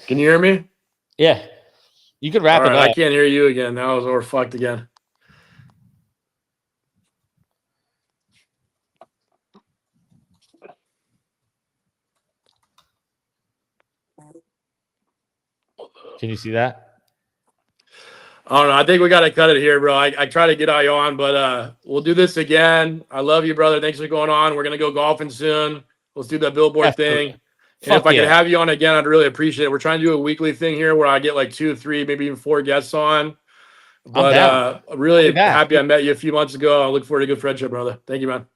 Can you hear me? Yeah. You could wrap All it right, I up. can't hear you again. Now we're fucked again. Can you see that? I don't know. I think we got to cut it here, bro. I try to get you on, but we'll do this again. I love you, brother. Thanks for going on. We're going to go golfing soon. Let's do that billboard Definitely. thing. And if Fuck I could yeah. have you on again, I'd really appreciate it. We're trying to do a weekly thing here where I get like 2, 3, maybe even 4 guests on. I'm down. But I'll be really back. happy I met you a few months ago. I look forward to a good friendship, brother. Thank you, man.